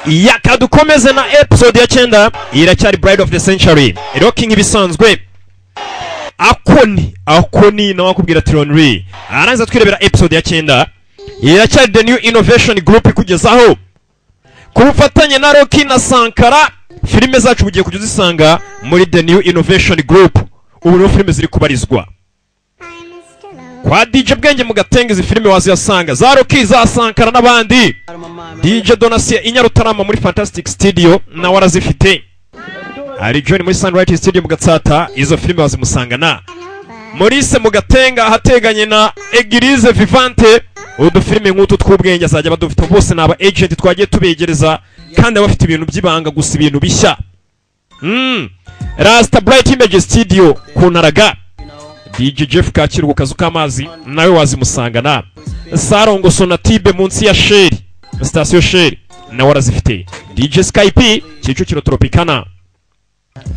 Yakadukomeze na episode ya 9 iracyari Bride of the Century. Rocking ibisanzwe. Akoni na wakubwira Tronry. Aranza twirebera episode ya 9. Iracyari The New Innovation Group kugezaho kubufatanye na Rocky na Sankara. Filime zacu bugiye kujuzisanga muri The New Innovation Group. Ubu no filime ziri kubarizwa kwa DJ Bwenge mu Gatenge. Filime waziyasanga za Rocky za Sankara n'abandi. DJ Donasia Inyarutarama muri Fantastic Studio na warazifite. Ari John muri Sunrise Studio mu Gatsata. Izo filime wazimusangana Maurice mu Gatenga hateganye na Eglise Vivante. Udu filime nk'utu tw'ubwenge azajya badufite bose naba agent twagiye tubegereza kandi abafite ibintu by'ibanga gusa ibintu bishya. Rasta Bright Image Studio kunaraga. DJ Jeff Kacyiru ku kazu k'amazi nawe wazimusangana. Sarongo Sonatibe munsi ya Sheri station Sheri na warazifite. DJ Skype Kicukiro Tropicana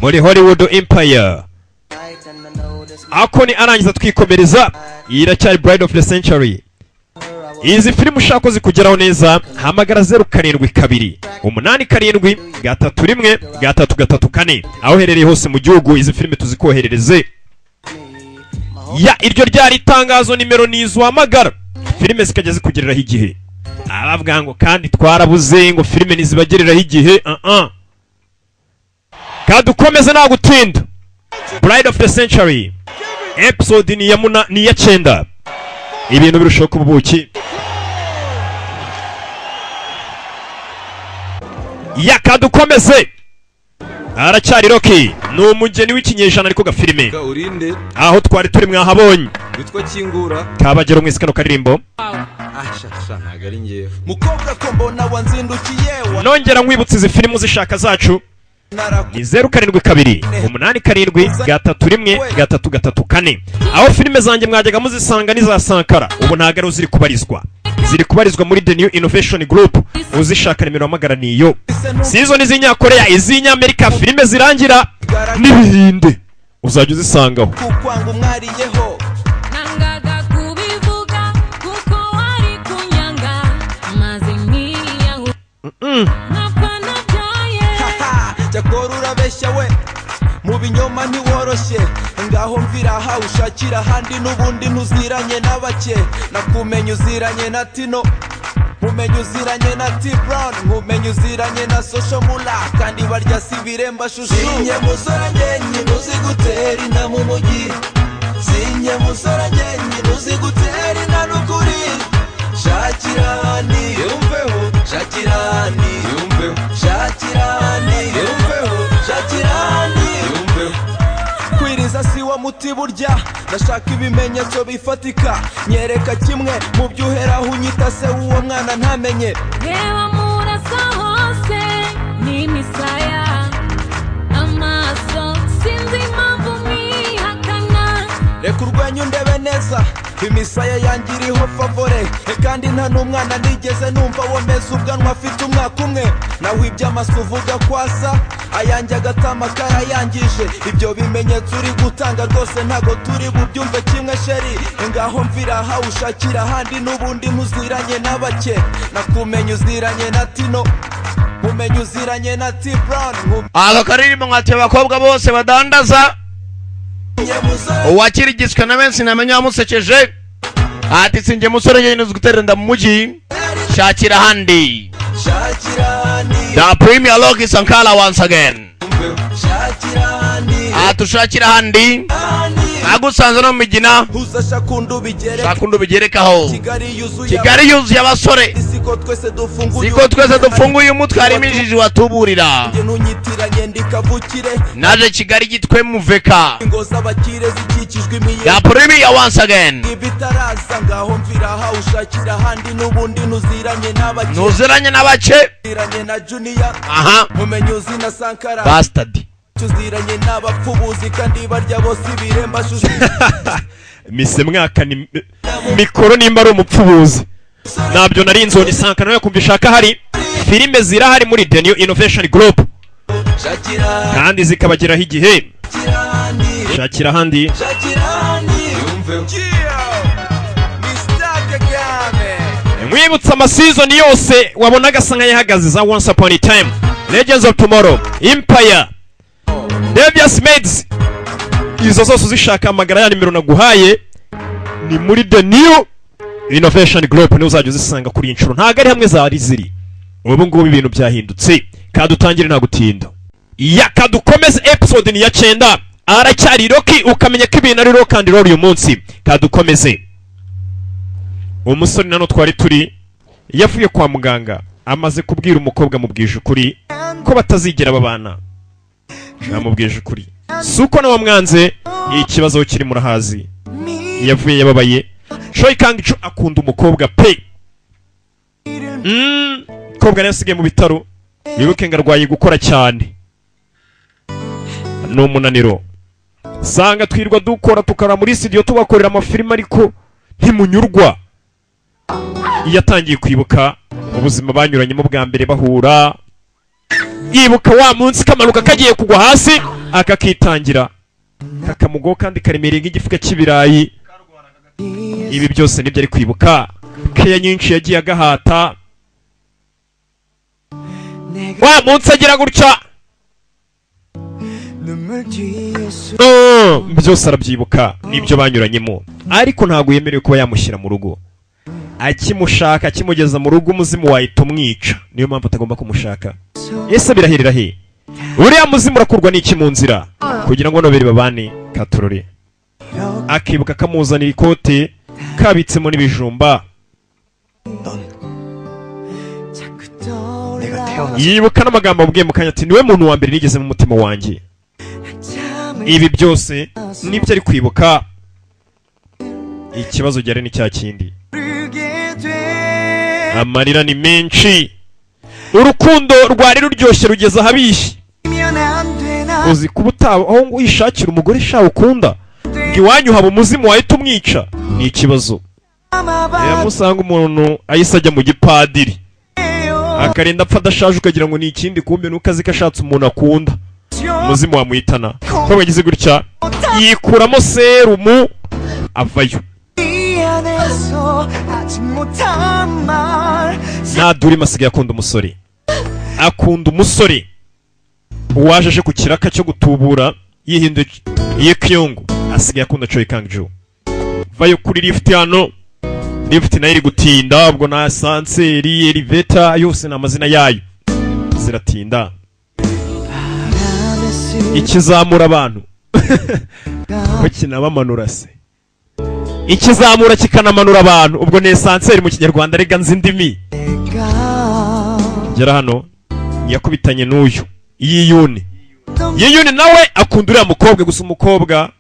muri Hollywood Empire. Akoni arangiza twikomereza. Iracyari Bride of the Century. Izi filime ushaka zikugeraho neza hamagara 072 8 7 334 aho herereye hose mu gihugu. Izi filime tuzikoherereze. Ya iryo ryari itangazo nimero nizo hamagara filime zikajya zikugereraho igihe. Abavuga ngo kandi twarabuze ngo filime nizibagereraho igihe. Kadukomeze nta gutinda. Bride of the Century episode ni ya 9. Ibintu birushaho kubuki. Yakadukomeze aracyari Rocky n'umugeni w'ikinyejana ariko gafilime aho twari turi mwahabonye witwa Kingura kabagero mwese kano karirimbo. Nagari ngewe mukobwa ko mbona wanzindukiye nongera nkwibutsa izi filime uzishaka zacu ni 072 8 7 aho filime zanjye mwajyaga muzisanga niza Sankara. Ubu ntagaro ziri kubarizwa muri The New Innovation Group. Uzishaka nimero amagara niyo. Season z'Inyakoreya iz'Inyamerika filime zirangira n'ibihinde uzajya uzisangaho. Kukwanga umwariyeho nangaga kubivuga kuko wari kunyanga maze nkiyaho napana byaye cyakora urabeshya we mu binyoma ntiworoshye ngaho mvira aha ushakira handi n'ubundi ntuziranye n'abake nakumenye uziranye na Tino mumenye uziranye na T-Brown mumenye uziranye na Social Mula kandi barya sibiremba shushu. Sinye musora ngenyi uzigutera inda mu mugi sinye musora ngenyi uzigutera inda n'ukuri shakirani yumveho shakirani yumveho shakirani yumveho shakirani yumveho kwiriza si wa muti burya ndashaka ibimenyetso bifatika nyereka kimwe mu byuheraho unyita se uwo mwana ntamenye. reba murasa hose ni misaya amaso sinzi impamvu mwihakana. Reka urwenyu ndebe neza imisaya yangiriho favore kandi nta n'umwana nigeze numva womeza ubwanwa afite umwaka umwe nawe iby'amaso uvuga kwasa ayanjye agatama karayangije. Ibyo bimenyetso uri gutanga rwose ntago turi bubyumve kimwe sheri ngaho mvira aha ushakira handi n'ubundi ntuziranye n'abake nakumenye uziranye na Tino mumenye uziranye na T-Brown. Aka karirimbo nkati abakobwa bose badandaza uwakirigitswe na benshi namenye wamusekeje ati sinjye musore njye nuzigutera nda mu mugi shakira handi. The Premier Rocky Sankara once again atushakira handi agusanze no migina shakundu bigerekaho. Kigali yuzuye abasore siko twese dufunguye umutwe harimo injiji watuburira naje Kigali gitwe muveka. The Premier once again nuziranye n'abace aha bastard tuziranye n'abapfubuzi kandi barya bose ibiremba shushu. Mise mwaka ni mikoro nimba ari umupfubuzi nabyo nari inzoni Sankara nawe kumva ishaka hari filime zirahari muri The New Innovation Group kandi zikabageraho igihe. Shakira handi mwibutsa amasizoni yose wabonaga asa nk'ayahagaze za Once Upon a Time, Legends of Tomorrow, Empire, Devious Maids, izo zose uzishaka amagara ya nimero naguhaye ni muri The New Innovation Group, niho uzajya uzisanga kuri inshuro, ntago ari hamwe zari ziri. Ubu ngubu ibintu byahindutse, kadutangire nta gutinda. Ya kadukomeze episode ni ya 9, aracyari Rocky, ukamenya ko ibintu ari rock and roll uyu munsi. Kadukomeze. Umusore nano twari turi yavuye kwa muganga, amaze kubwira umukobwa mubwije ukuri ko batazigera babana. Namubwije ukuri suko nawe mwanze, ikibazo kiri murahazi. Yavuye yababaye. Choi Kang-ju akunda umukobwa pe. Umukobwa yasigaye mu bitaro, wibuke ngarwaye gukora cyane n'umunaniro. Sanga twirwa dukora tukara muri studio tubakorera amafilime ariko ntimunyurwa. Yatangiye kwibuka ubuzima banyuranyemo bwa mbere bahura, yibuka wa munsi kamanuka kagiye kugwa hasi akakitangira kakamugo kandi karemereye nk'igifuka cy'ibirayi. Ibi byose nibyo ari kwibuka. Keya nyinshi yagiye agahata, wa munsi agira gutya byose arabyibuka nibyo banyuranyemo, ariko ntabwo yemerewe kuba yamushyira mu rugo. Akimushaka akimugeza mu rugo umuzimu wahita umwica, niyo mpamvu atagomba kumushaka. Ese birahirira he? Uriya muzimu urakurwa n'iki mu nzira kugira ngo nobere babane? Katorore akibuka kamuzanira ikote kabitsemo n'ibijumba. Yibuka n'amagambo abwiye mu kanya ati niwe muntu wa mbere nigeze mu mutima wanjye. Ibi byose nibyo ari kwibuka. Ikibazo cyari ni cya kindi, amarira ni menshi, urukundo rwari ruryoshye rugeza habishye. Uzi kubuta aho ngo yishakira umugore sha ukunda ngiwanyu haba umuzimu wahita umwica, ni ikibazo. Yamusanga umuntu ahise ajya mu gipadiri akarinda apfa adashaje ukagira ngo ni ikindi, kumbe nuko azi ko ashatse umuntu akunda, umuzimu wamuhitana. Ko bagize gutya yikuramo serumu avayo. Naduri masigaye akunda umusore, akunda umusore uwajeje ku kiraka cyo gutubura yihinduye Kyungu. Asigaye akunda Choi Kang-ju. Vayo kuri lift hano, lift nayo iri gutinda, ubwo na sanseri elevator yose n'amazina yayo ziratinda. Ikizamura abantu ko kinabamanura se, ikizamura kikanamanura abantu, ubwo ne sanseri mu kinyarwanda rega nzi ndimi. Gera hano yakubitanye n'uyu Yiyuni. Yiyuni nawe akunda uriya mukobwa, gusa umukobwa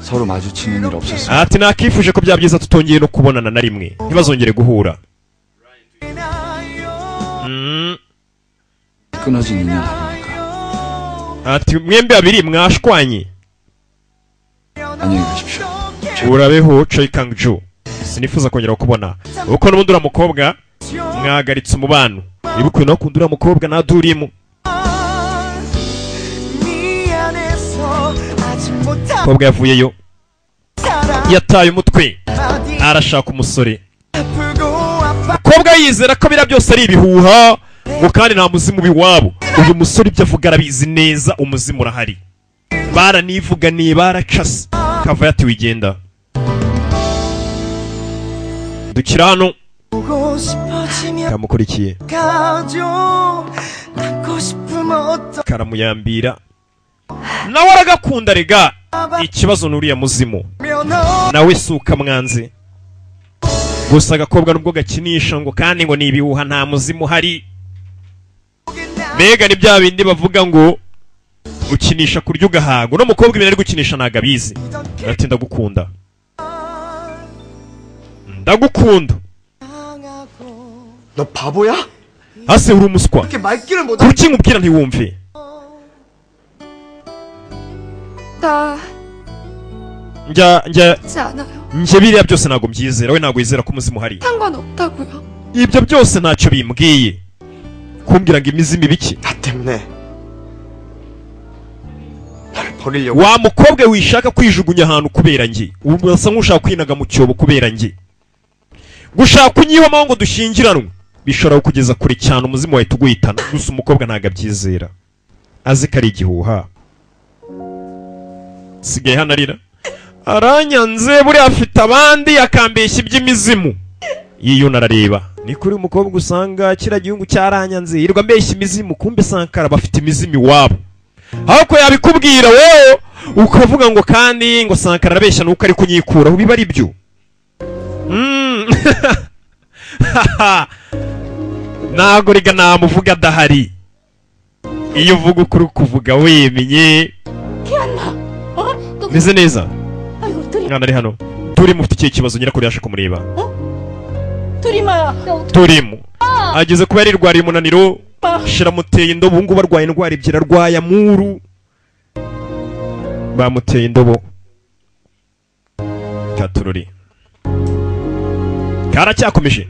서로 마주치는 일 없었어요. ati nakifuje ko byabyiza tutongeye no kubonana na rimwe, ntibazongere guhura. 끊어진 인연 아닙니까? ati mwembe babiri mwashwanye. 안녕히 가십시오. urabeho Choi Kang-ju, sinifuza kongera kubona uko n'ubundi uriya mukobwa mwagaritse umubano. Ibukuye no kunda uriya mukobwa Nadurimu. Mukobwa yavuyeyo yataye umutwe arashaka umusore. Mukobwa yizera ko bira byose ari ibihuha ngo kandi nta muzimu biwabo. Uyu musore ibyo avuga arabizi neza, umuzimu urahari. Baranivuganiye baracase. Kava yati wigenda dukira hano kamukurikiye karamuyambira nawe aragakunda rega. Ikibazo nuriya muzimu nawe suka mwanze, gusa agakobwa nubwo gakinisha ngo kandi ngo ni ibihuha nta muzimu hari. Mbega ni bya bindi bavuga ngo ukinisha kurya ugahaga. Uno mukobwa ibintu ari gukinisha ntago abizi. Ati ndagukunda, ndagukunda. 너 바보야? Ase uri umuswa, 이렇게 말귀를 못 kuki nkubwira ntiwumve? 나 Njya 하지 않아요. nje biriya byose ntago mbyizera. We ntago yizera ko umuzimu hari. 상관없다고요. Ibyo byose ntacyo bimbwiye. Kumbwira ngo imizimu ibiki? 나 때문에 나를 버리려고. wa mukobwa wishaka kwijugunya ahantu kubera njye ubu urasa nk'ushaka kwinaga mu cyobo kubera njye gushaka kunyihoma ngo dushyingiranwe bishobora kugeza kure cyane umuzimu wahita uguhitana gusa umukobwa ntabwo abyizera azi ko ari igihuha sigaye hano arira aranyanze buriya afite abandi akambeshya iby'imizimu yiyuna arareba ni kuri umukobwa usanga kiriya gihugu cyaranyanze yirirwa ambeshya imizimu kumbe Sankara bafite imizimu iwabo aho ko yabikubwira wowe ukavuga ngo kandi ngo Sankara arabeshya nuko ari kunyikuraho biba ari byo ntago riga namuvuga adahari iyo uvuga ukuri kuvuga wemenye meze neza mwana ari hano Turimu ufite ikihe kibazo nyirakuru yaje kumureba Turimu ageze kuba yarirwariye umunaniro shiramuteye indobo ubu ngubu arwaye indwara ebyiri arwaye amuru bamuteye indobo katururi karacyakomeje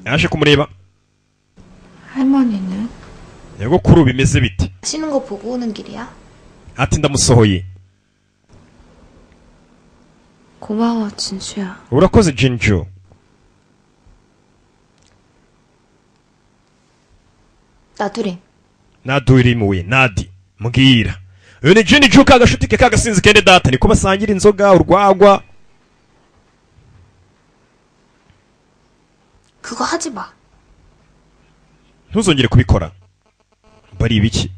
yaje kumureba 할머니는? yego kuri ubu bimeze bite 하시는 거 보고 오는 길이야? ati ndamusohoye 고마워, 진수야. urakoze Jinjo 나두림. nadurimuwe nadi mbwira uyu ni Jinjo kagashuti ke kagasinzi kende data niko basangira inzoga urwagwa 그거 하지 마. ntuzongere kubikora bari ibiki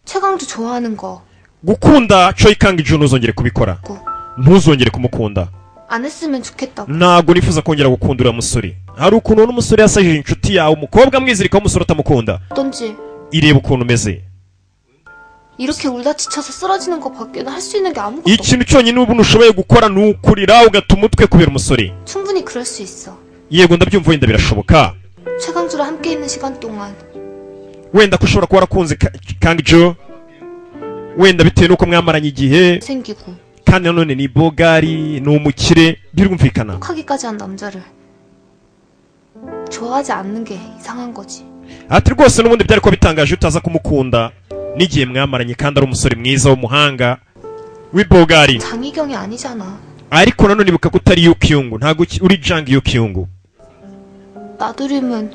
최강도 좋아하는 거. gukunda Choi Kang-ju ntuzongere kubikora 고. ntuzongere kumukunda 안 했으면 좋겠다고. ntabwo nifuza kongera gukunda uriya musore hari ukuntu n'umusore yasajije inshuti yawe umukobwa mwizirikaho umusore utamukunda 어떤지. ireba ukuntu umeze 이렇게 울다 지쳐서 쓰러지는 거 밖에는 할 수 있는 게 아무것도 없어. ikintu cyonyine ubu ntushoboye gukora ni ukurira ugata umutwe kubera umusore 충분히 그럴 수 있어. yego ndabyumva wenda birashoboka 최강주랑 함께 있는 시간 동안 wenda ko ushobora kuba warakunze Kang-jo wenda bitewe n'uko mwamaranye igihe 생기고 kandi nanone ni bogari ni umukire birumvikana 하기까지 한 남자를 좋아하지 않는 게 이상한 거지. ati rwose n'ubundi byari kuba bitangaje utaza kumukunda n'igihe mwamaranye kandi ari umusore mwiza w'umuhanga w'ibogari 장희경이 아니잖아. ariko nanone ibuka ko utari Yukyungu ntabwo uri Jang Yukyungu 나두림은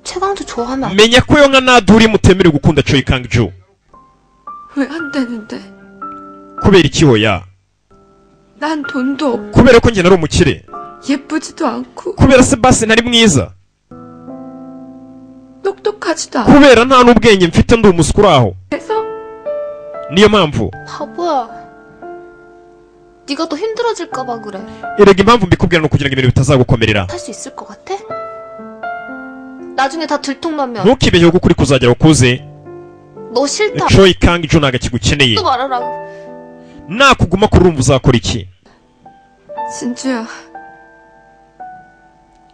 최강도 좋아하면 안... menya ko yo nka naduri mutemerewe gukunda Choi Kang-ju 왜 안 되는데? kubera iki hoya 난 돈도 없고 kubera ko njye nari umukire 예쁘지도 않고 kubera se basi ntari mwiza 똑똑하지도 않고 kubera nta n'ubwenge mfite ndi umuswa uraho 그래서 niyo mpamvu 바보야. 네가 더 힘들어질까봐 그래. erega impamvu mbikubwira ni ukugira ngo ibintu bitazagukomerera 할 수 있을 것 같아? 나중에 다 들통나면 ntukibeho ko ukuri kuzagera ukuze 너 싫다. Choi Kang-ju ntabwo akigukeneye 또 말하라. nakuguma kurumva uzakora iki 진주야.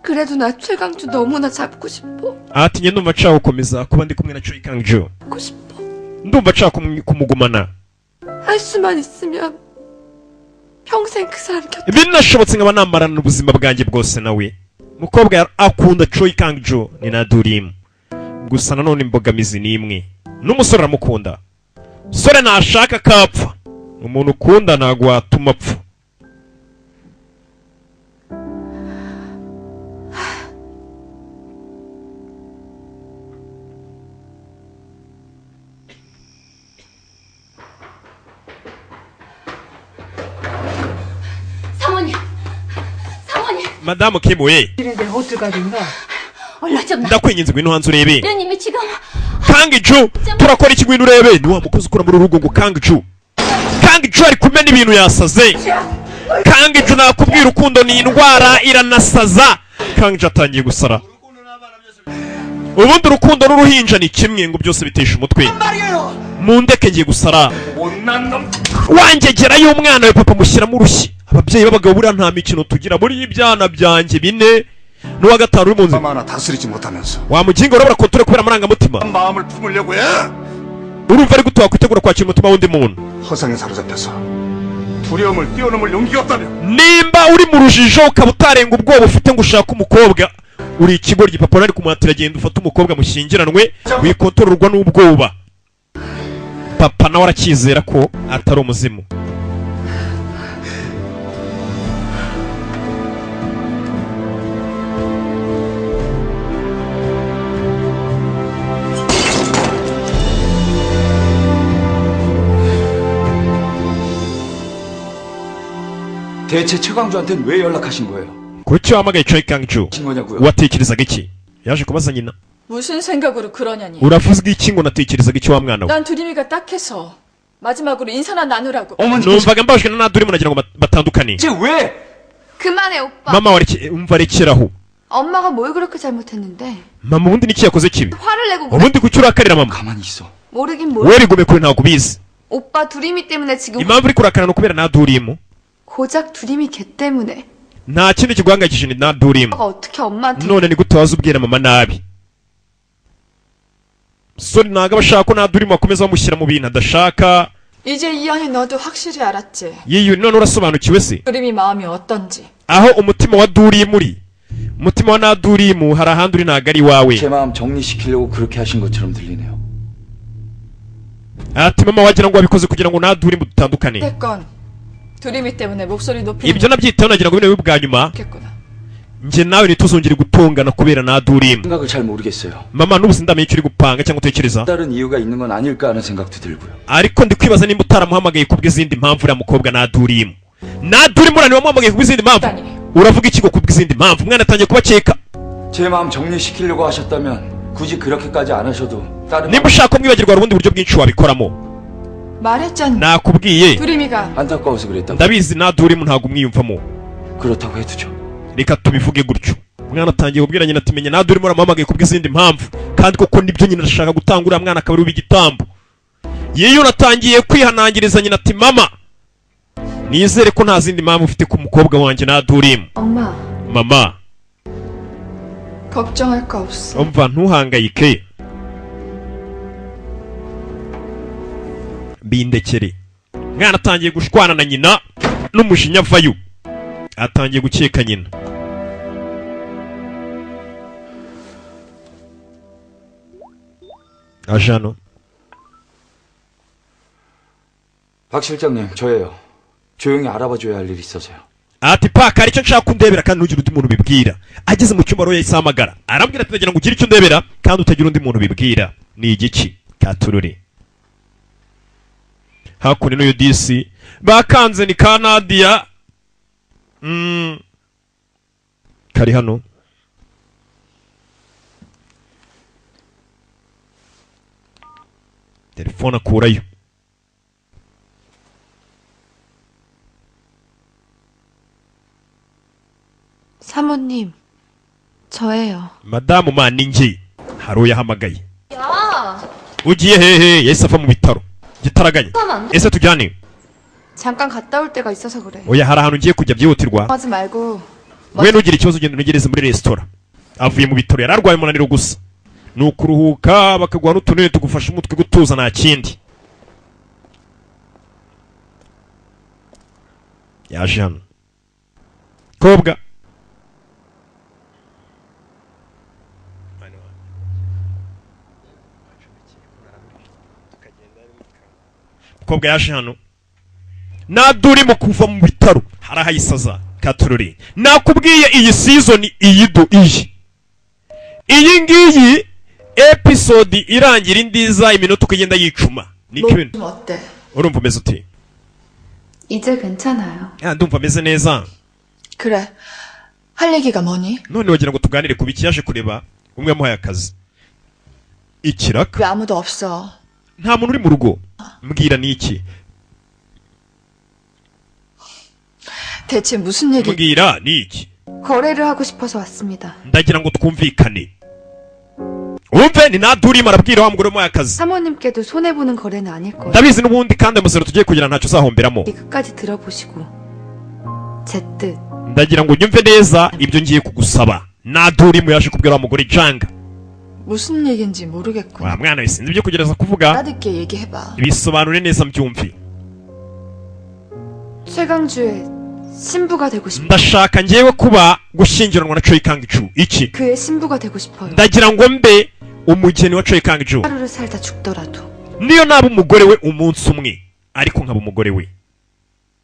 그래도 나 최강주 너무나 잡고 싶어. ati njye ndumva nshaka gukomeza kuba ndi kumwe na Choi Kang-ju 잡고 싶어. ndumva nshaka kumugumana 할 수만 있으면 평생 그 사람 곁에. binashobotse nkaba namarana ubuzima bwanjye bwose nawe mukobwa akunda Choi Kang-ju ni Nadurimu gusa nanone imbogamizi ni imwe n'umusore aramukunda umusore ntashaka akapfa umuntu ukunda ntabwo watuma apfa 사모님, 사모님, madamu Kim we 이런데 어떡하든가? 얼른 좀 나. ndakwinginze ngwino hanze urebe 대표님이 지금 Kang-ju turakora iki ngwino urebe ni wa mukozi ukora muri urugo ngo Kang-ju ari kumena ibintu yasaze Kang-ju nakubwira urukundo ni indwara iranasaza Kang-ju atangiye gusara ubundi urukundo n'uruhinja ni kimwe ngo byose bitesha umutwe mundeke ngiye gusara wangegerayo umwana we papa mushyiramo urushyi ababyeyi b'abagabo buriya nta mikino tugira muri ibyana byanjye bine n'uwa gatanu uri mu nzira 하나 다스리지 못하면서 wamuginga urabura kontore kubera amarangamutima 마음을 품으려고 해. urumva ari gute wakwitegura kwakira umutima w'undi muntu 허상에 사로잡혀서 두려움을 뛰어넘을 용기가 없다면 nimba uri mu rujijo ukaba utarenga ubwoba ufite ngo ushake umukobwa uri ikigoryi papa nari kumuhatira genda ufate umukobwa mushyingiranwe wikontororwa n'ubwoba papa nawe arakizera ko atari umuzimu 대체 최광주한테는 왜 연락하신 거예요? kuki wahamagaye Choi Kang-ju 하신 거냐고요? watekerezaga iki yaje kubaza nyina 무슨 생각으로 그러냐니. uravuze iki ngo natekerezaga iki wa mwana we 난 두림이가 딱해서 마지막으로 인사나 나누라고. 어머니 numvaga mbabajwe na nadurimo nagira ngo batandukane 대체 왜? 그만해 오빠. mama umva rekeraho 엄마가 뭘 그렇게 잘못했는데 mama ubundi niki yakoze kibi 화를 내고 그래. ubundi kuki urakarira mama 가만히 있어. 모르긴 모르. wowe rigome kure ntabwo ubizi 오빠 두리미 때문에 지금 impamvu uri kurakara ni ukubera nadurimo 고작 두리미 걔 때문에. nta kindi kiguhangayikishije ni nadurimo 오빠가 어떻게 엄마한테 none ni gute waza ubwira mama nabi sori ntabwo aba ashaka ko nadurimo akomeza bamushyira mu bintu adashaka 이제 이현이 너도 확실히 알았지. yewe none urasobanukiwe se 두림이 마음이 어떤지. aho umutima wa durimu uri umutima wa nadurimu hari ahandi uri ntabwo ari iwawe 제 마음 정리시키려고 그렇게 하신 것처럼 들리네요. ati mama wagira ngo wabikoze kugira ngo nadurimu dutandukane 됐건 두림이 때문에 목소리 높이는 ibyo nabyitaho nagira ngo bino bibe bwa nyuma 겠구나. njye nawe ntituzongere gutongana kubera nadurimu 생각을 잘 모르겠어요. mama n'ubu sindamenye icyo uri gupanga cyangwa utekereza 다른 이유가 있는 건 아닐까 하는 생각도 들고요. ariko ndi kwibaza nimba utaramuhamagaye kubw'izindi mpamvu uriya mukobwa nadurimu uraniwe wamuhamagaye kubw'izindi mpamvu 아니. uravuga iki ngo kubw'izindi mpamvu umwana atangiye kubakeka 제 마음 정리시키려고 하셨다면 굳이 그렇게까지 안 하셔도 다른 nimba ushaka ko mwibagirwa hari ubundi buryo bwinshi wabikoramo 말했잖아. nakubwiye 두림이가 안타까워서 그랬다고. ndabizi nadurimu ntabwo umwiyumvamo 그렇다고 해두죠. reka tubivuge gutyo umwana atangiye kubwira nyina ati menya nadurimo uramuhamagaye kubw'izindi mpamvu kandi koko nibyo nyina arashaka gutanga uriya mwana akaba ari uw'igitambo yewe natangiye kwihanangiriza nyina ati mama nizere ko nta zindi mpamvu ufite ku mukobwa wanjye nadurimu 엄마 mama 걱정할 거 없어. umva ntuhangayike bindekere mwana atangiye gushwana na nyina n'umujinya avayo atangiye gukeka nyina aje hano 박 실장님, 저예요. 조용히 알아봐줘야 할 일이 있어서요. ati paka hari icyo nshaka kundebera kandi ntugire undi muntu ubibwira ageze mu cyumba rero yahise ahamagara arambwira ati ndagira ngo ugire icyo ndebera kandi utagira undi muntu ubibwira ni igiki katurure hakuno n'uyu disi bakanze ni ka Nadia kari hano telefone akurayo 사모님 저예요. madamu maningi hari uwo yahamagaye 야 ugiye hehe yahise ava mu bitaro gitaraganya 그러면 안 돼? ese tujyane 잠깐 갔다 올 때가 있어서 그래. oya hari ahantu ngiye kujya byihutirwa 하지 말고 we nugira ikibazo ugenda unegereze muri resitora avuye mu bitaro yari arwaye umunaniro gusa ni ukuruhuka bakaguha n'utunini tugufasha umutwe gutuza nta kindi yaje hano kobwa kobwa yaje hano nadurimo kuva mu bitaro harahayisaza katururi nakubwiye iyi season iyi ngiyi episode irangira indiza iminota ukagenda yicuma niko ibintu 좀 어때? urumva umeze uti 이제 괜찮아요. ndumva ameze neza 그래. 할 얘기가 뭐니? none wagira ngo tuganire ku biki yaje kureba umwe yamuhaye akazi ikiraka 왜 아무도 없어? nta muntu uri mu rugo mbwira ni iki 대체 무슨 얘기? mbwira ni iki 거래를 하고 싶어서 왔습니다. ndagira ngo twumvikane umve ni nadurimo arabwira wa mugore wamuhaye akazi 사모님께도 손해보는 거래는 아닐 거예요. ndabizi n'ubundi kandi amasero tugiye kugira ntacyo uzahomberamo 끝까지 들어보시고 제 뜻. ndagira ngo unyumve neza ibyo ngiye kugusaba nadurimo yaje kubwira wa mugore janga 무슨 얘긴지 모르겠군. wa mwana we sinzi ibyo kugereza kuvuga 알아듣게 얘기해봐. bisobanure neza mbyumve 최강주의 신부가 되고 싶어. ndashaka ngewe kuba gushyingiranwa na Choi Kang-ju. iki 그의 신부가 되고 싶어요. ndagira ngo mbe umugeni wa Choi Kang-ju 하루를 살다 죽더라도. niyo naba umugore we umunsi umwe ariko nkaba umugore we.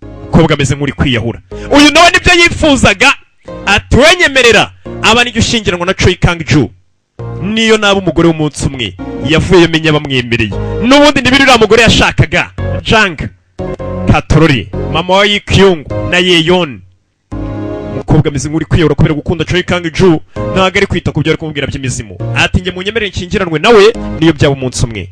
Umukobwa ameze nk'uri kwiyahura. Uyu nawe nibyo yifuzaga, ati wenyemerera aba nijya ushyingiranwa na Choi Kang-ju niyo naba umugore w'umunsi umwe. Yavuyeyo menya bamwemereye, n'ubundi ntibiri uriya mugore yashakaga. Jang Katorori, mama wa Yikyung na Yeon. Umukobwa ameze nk'uri kwiyahura kubera gukunda Choi Kang-ju, ntabwo ari kwita ku byo ari kumubwira by'imizimu. Ati njye munyemerere nshyingiranwe nawe niyo byaba umunsi umwe.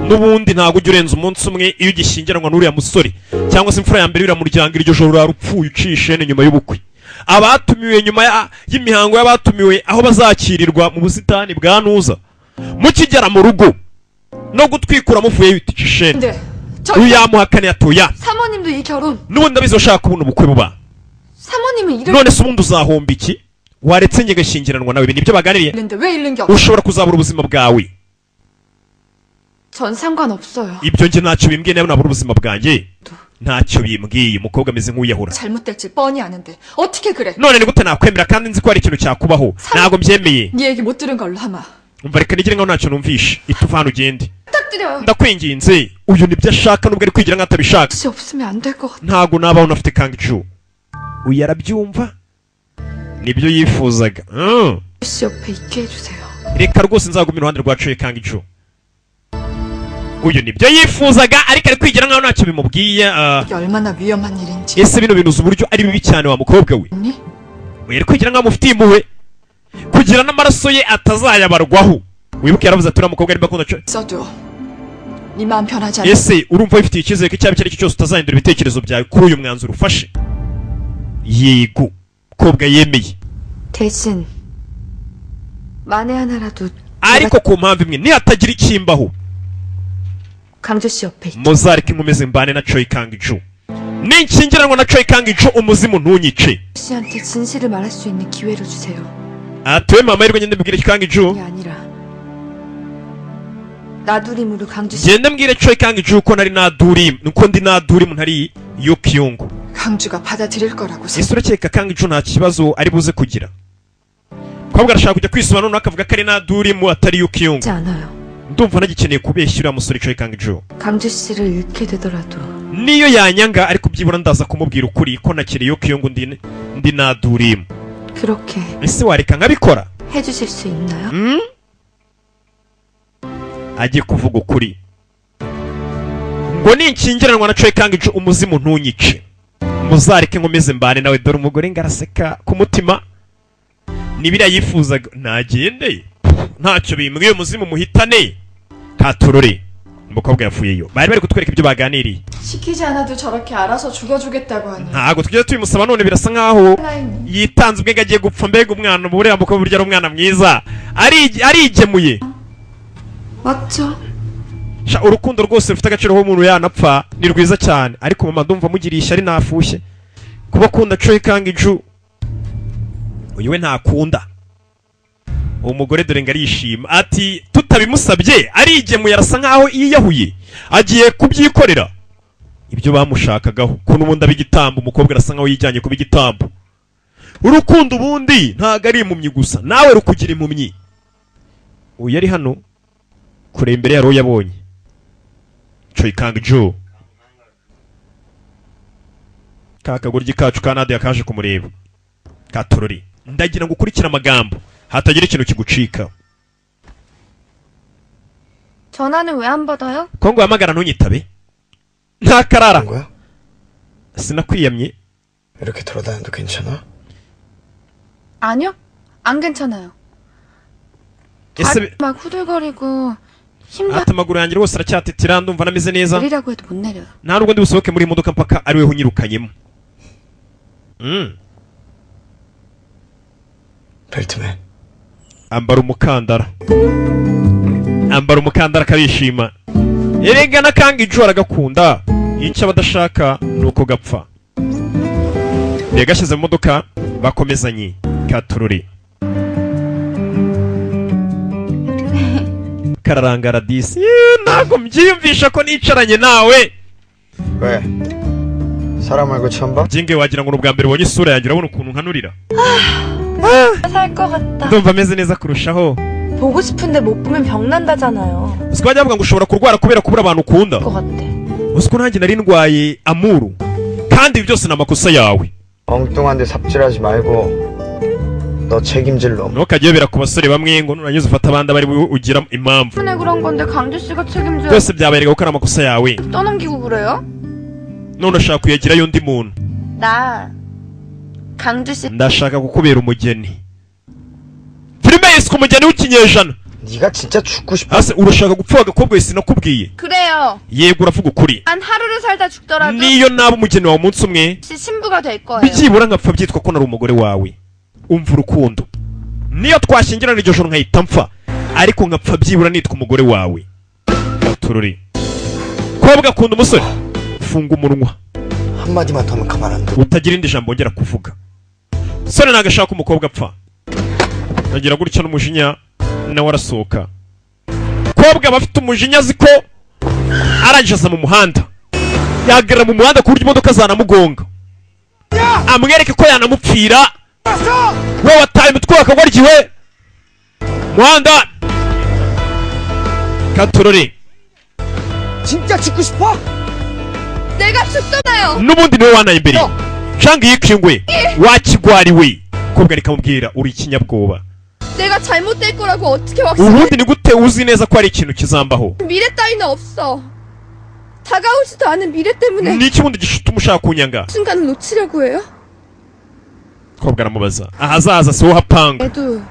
N'ubundi ntabwo ujya urenza umunsi umwe iyo ugishyingiranwa n'uriya musore cyangwa se imfura ya mbere y'uriya muryango. Iryo joro urarupfuye ucishe nyuma y'ubukwe. Abatumiwe nyuma y'imihango y'abatumiwe aho bazakirirwa mu busitani bwa Nuza, mukigera mu rugo no gutwikura muvuye bitishene. 근데 uyu yamuhakaniye atoya, 사모님도 이 결혼. n'ubundi ndabizi ushaka kubona ubukwe buba. 사모님은 이를 none se ubundi uzahomba iki waretse njye gashyingiranwa nawe? Ibi nibyo baganiriye. 잃는데 왜 잃는 게 없어? ushobora kuzabura ubuzima bwawe. 전 상관없어요. ibyo njye ntacyo bimbwiye, nawe nabura ubuzima bwanjye ntacyo bimbwiye. umukobwa ameze nk'uyahura. 잘못될지 뻔히 아는데 어떻게 그래? none ni gute nakwemera kandi nzi ko hari ikintu cyakubaho? ntabwo mbyemeye. 네 얘기 못 들은 걸로 하마. umva reka nigire nkaho ntacyo numvishe. ituva hano ugende, 부탁드려요. ndakwinginze. uyu nibyo ashaka nubwo ari kwigira nk'atabishaka. 혹시 없으면 안 될 것 같아. ntabwo nabaho unafite Kang-ju. uyu arabyumva, nibyo yifuzaga. 씨 옆에 있게 해주세요. reka rwose nzaguma iruhande rwa Choi Kang-ju. uyu nibyo yifuzaga ariko ari kwigira nkaho ntacyo bimubwiye. 이게 얼마나 위험한 일인지. ese bino bintu uzi uburyo ari bibi cyane wa mukobwa we. 언니? uyu ari kwigira nkaho amufitiye impuhwe kugira n'amaraso ye atazayabarwaho. wibuke yaravuze ati uriya mukobwa arimo akunda Choi. 써도 네 마음 변하지 않아. ese urumva wifitiye icyizere ko icyo ari cyo cyose utazahindura ibitekerezo byawe kuri uyu mwanzuro ufashe? yego, mukobwa yemeye. 대신 만에 하나라도 ariko ku mpamvu imwe, nihatagira ikimbaho 강주 씨 옆에 있게. muzareke nkomeze mbane na Choi Kang-ju. ninshyingiranwa na Choi Kang-ju umuzimu ntunyice. 씨한테 진실을 말할 수 있는 기회를 주세요. atuwe mama yirwe ngende mbwire Kang-ju, 그게 아니라 나두림으로 강주 씨. gende mbwire Choi Kang-ju ko nari nadurim, nuko ndi nadurim ntari Yukyung. 강주가 받아들일 거라고 생각. ese urakeka Kang-ju nta kibazo ari buze kugira? mukobwa arashaka kujya kwisobanura akavuga ko ari nadurim atari Yukyung. 하지 않아요. ndumva nagikeneye kubeshya uriya musore Choi Kang-ju. 강주 씨를 잃게 되더라도 niyo yanyanga ariko byibura ndaza kumubwira ukuri ko nakiri Yukyung ndi nadurim. 그렇게 ese wareka nkabikora? 해주실 수 있나요? agiye kuvuga ukuri ngo ninshyingiranwa na Choi Kang-ju umuzimu ntunyice, muzareke nkomeze mbane nawe. dore umugore ngaraseka ku mutima, nibiriya yifuzaga. nagende ntacyo bimbwiye, umuzimu muhitane. Katorore, umukobwa yapfuyeyo. bari bari kutwereka ibyo baganiriye. 시키지 않아도 저렇게 알아서 죽여주겠다고 하니. ntabwo tugeze tubimusaba, none birasa nkaho yitanze ubwe agiye gupfa. mbega umwana, buriya mukobwa burya ari umwana mwiza, arigemuye. 맞죠? urukundo rwose rufite agaciro aho umuntu yanapfa ni rwiza cyane, ariko mama ndumva mugiriye ishyari nafushye kuba akunda Choi Kang-ju. uyu we ntakunda uwo mugore, dore ngo arishima. ati tutabimusabye arigemuye, arasa nkaho yiyahuye agiye kubyikorera ibyo bamushakagaho, ko n'ubundi aba igitambo. umukobwa arasa nkaho yijyanye kuba igitambo. urukundo ubundi ntabwo ari impumyi gusa, nawe rukugira impumyi. uyu yari hano kure imbere yari yabonye Choi Kang-ju, ka kagoryi kacu ka Nadia kaje kumureba. Katorori, ndagira ngo ukurikire amagambo hatagira ikintu kigucika. 전화는 왜 안 받아요? ko ngo hamagara ntunyitabe? nta karara. 거야? sinakwiyamye. 이렇게 돌아다녀도 괜찮아? 아니요. 안 괜찮아요. ese 막 후들거리고 힘들어. ati amaguru yanjye rwose aracyatitira, ndumva nameze neza. 내리라고 해도 못 내려요. nta nubwo ndi busohoke muri iyi modoka mpaka ari we unyirukanyemo. 벨트맨. ambara umukandara, ambara umukandara karishima. erega na Kang-ju aragakunda, icyo abadashaka nuko gapfa. yagashyize mu modoka bakomezanye. Katorore kararangara disi. ntabwo mbyiyumvisha ko nicaranye nawe. 왜? 사람 말고 처음 봐? 징게 wagira ngo n'ubwa mbere ubonye isura yanjye urabona ukuntu nkanurira. 살 것 같다. ndumva ameze neza kurushaho. 보고 싶은데 못 보면 병 난다잖아요. Uzi ko bajya bavuga ngo ushobora kurwara kubera kubura abantu ukunda. 것 같아. Uzi ko nanjye nari ndwaye amuru. kandi ibi byose ni amakosa yawe. 엉뚱한데 삽질하지 말고 너 책임질 놈. ntukajyobera ku basore bamwe ngo nurangiza ufata abandi bari ugira impamvu. 때문에 그런 건데 강주 씨가 책임져. byose byabereka ko ari amakosa yawe. 떠넘기고 그래요? none ushaka kuyagirayo undi muntu. 나 강주 씨 ndashaka kukubera umugeni. filime yiswe umugeni w'ikinyejana. 네가 진짜 죽고 싶어? ase urashaka gupfa agakobwa wese nakubwiye. 그래요. yego uravuga ukuri. 한 하루를 살다 죽더라도 niyo naba umugeni wawe umunsi umwe 씨 신부가 될 거예요. byibura nkapfa byitwa ko nari umugore wawe. umva urukundo. niyo twashyingirana iryo joro nkahita mpfa ariko nkapfa byibura nitwa umugore wawe. tururi kobwa akunda umusore funga umunwa 한마디만 더 하면 가만 안 둬. utagira indi jambo wongera kuvuga. sore nagashaka umukobwa apfa nagira gutya n'umujinya nawe arasohoka. kobwa aba afite umujinya azi ko arangije mu muhanda yahagarara mu muhanda ku buryo imodoka zanamugonga amwereke ko yanamupfira. wowe wataye umutwe wakagwaryiwe muhanda. katurore 진짜 죽고 싶어? 내가 죽잖아요. n'ubundi niwe wanaye imbere canga yikingwe wakigwariwe. kobwa rikamubwira uri ikinyabwoba. 내가 잘못될 거라고 어떻게 확신해? ubundi ni gute uzi neza ko ari ikintu kizambaho? 미래 따위는 없어. 다가오지도 않은 미래 때문에 niki ubundi gishutuma ushaka kunyanga? 순간을 놓치려고 해요? kobwa aramubaza ahazaza si wowe hapanga. 애도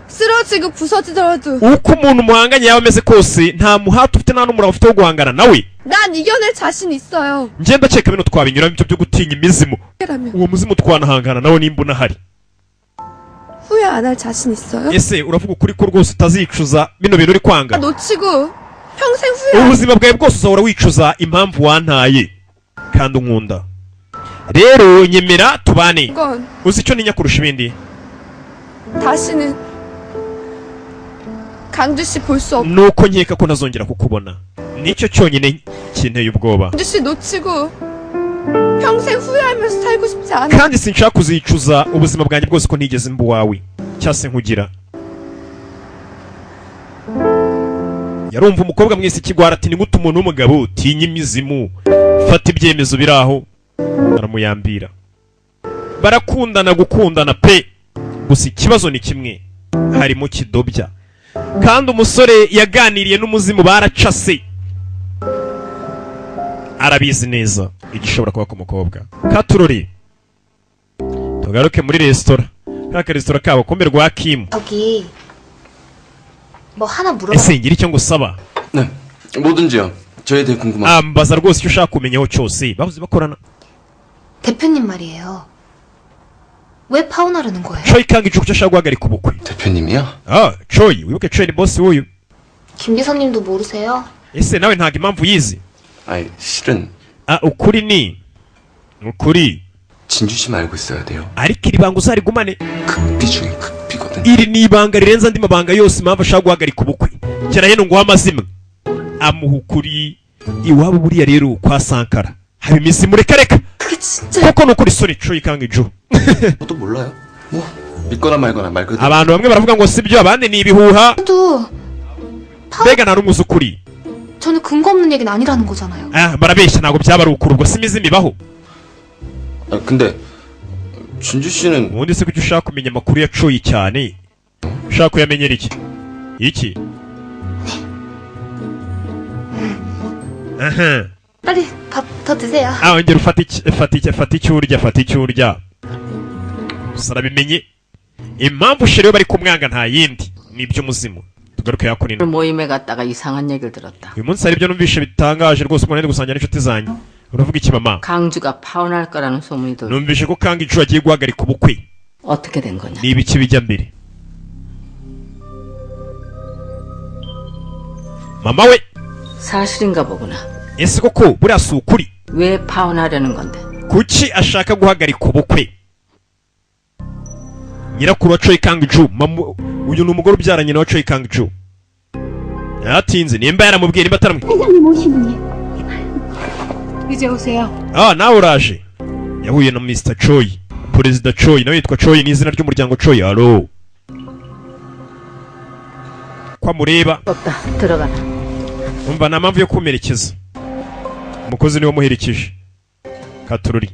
쓰러지고 부서지더라도 uko umuntu muhanganye yaba ameze kose nta muhati ufite nta n'umurava ufite wo guhangana nawe. 난 이겨낼 자신 있어요. njye ndakeka bino twabinyuramo ibyo byo gutinya imizimu. 라면 uwo muzimu twanahangana nawe nimba unahari. 후회 안 할 자신 있어요? ese uravuga ukuri ko rwose utazicuza bino bintu uri kwanga? 놓치고 평생 후회 안 ubuzima bwawe bwose uzahora wicuza impamvu wantaye kandi unkunda. rero nyemera tubane. 건 uzi icyo ninya kurusha ibindi? 다시는 강주 씨 볼 수 없. nuko nkeka ko ntazongera kukubona. nicyo cyonyine kinteye ubwoba. 강주 씨 놓치고 평생 후회하면서 살고 싶지 않아. kandi sinshaka kuzicuza ubuzima bwanjye bwose ko ntigeze mba uwawe cyangwa se nkugira. yarumva umukobwa mwese ikigwara ati ni gute umuntu w'umugabo utinya imizimu fata ibyemezo biri aho. aramuyambira barakundana gukundana pe gusa ikibazo ni kimwe harimo kidobya kandi umusore yaganiriye n'umuzimu baracase arabizi neza igishobora kuba ku mukobwa. katurori tugaruke muri resitora. ka resitora kabo kombe rwa Kim. 저기 뭐 하나 물어봐. ese ngira icyo ngusaba? 네, 뭐든지요. 저에 대해 궁금한. mbaza rwose icyo ushaka kumenyaho cyose. bavuze bakorana. 대표님 말이에요. 왜 파혼하려는 거예요? Choi kangi icyo ashaka guhagarika ubukwe. 대표님이요? Choi wibuke Choi ni boss w'uyu. 김 기사님도 모르세요? ese nawe ntabwo impamvu yizi? 아이, 실은 ukuri ni ukuri. 진주 씨만 알고 있어야 돼요. ariko iri banga uzarigumane. 극비 중에 극비거든. iri ni ibanga rirenze andi mabanga yose impamvu ashaka guhagarika ubukwe. kera yeno nguha amazima amuha ukuri iwabo buriya rero kwa Sankara haba imizimu. reka reka koko ni ukuri sore Choi kangi jo. 저도 몰라요. 뭐 믿거나 말거나 말 그대로. abantu bamwe baravuga ngo sibyo abandi ni ibihuha. 또 mbega nta n'umuzi ukuri. 저는 근거 없는 얘기는 아니라는 거잖아요. barabeshya ntabwo byaba ari ukuri ubwo si imizimu ibaho. 아, 근데 진주 씨는 ubundi se kuki ushaka kumenya amakuru ya Choi cyane? ushaka kuyamenyera iki? iki? aha 빨리 밥 더 드세요. ongera ufata icyo urya. gusa arabimenye impamvu sheri bari kumwanga nta yindi ni iby'umuzimu. tugaruke yakunina. 모임에 갔다가 이상한 얘기를 들었다. uyu munsi hari ibyo numvishe bitangaje rwose umuntu ari gusangira n'inshuti zanyu. uravuga iki mama? 강주가 파혼할 거라는 소문이 돌. numvishe ko kangi Choi agiye guhagarika ubukwe. 어떻게 된 거냐? ni ibiki bijya mbere? mama we 사실인가 보구나. ese koko buriya si ukuri? 왜 파혼하려는 건데? kuki ashaka guhagarika ubukwe? nyirakuru wa Choi Kang-ju uyu ni umugore ubyaranye na wa Choi Kang-ju. yatinze nimba yaramubwiye nimba ataramubwiye. 회장님 오시니. 이제 오세요. Ah, nawe uraje. Yahuye na Mr. Choi. Perezida Choi, nawe yitwa Choi ni izina ry'umuryango Choi. Alo. Kwa mureba. 없다. 들어가라. Umva nta mpamvu yo kumerekeza. Umukozi niwe muherekeje. Katururi.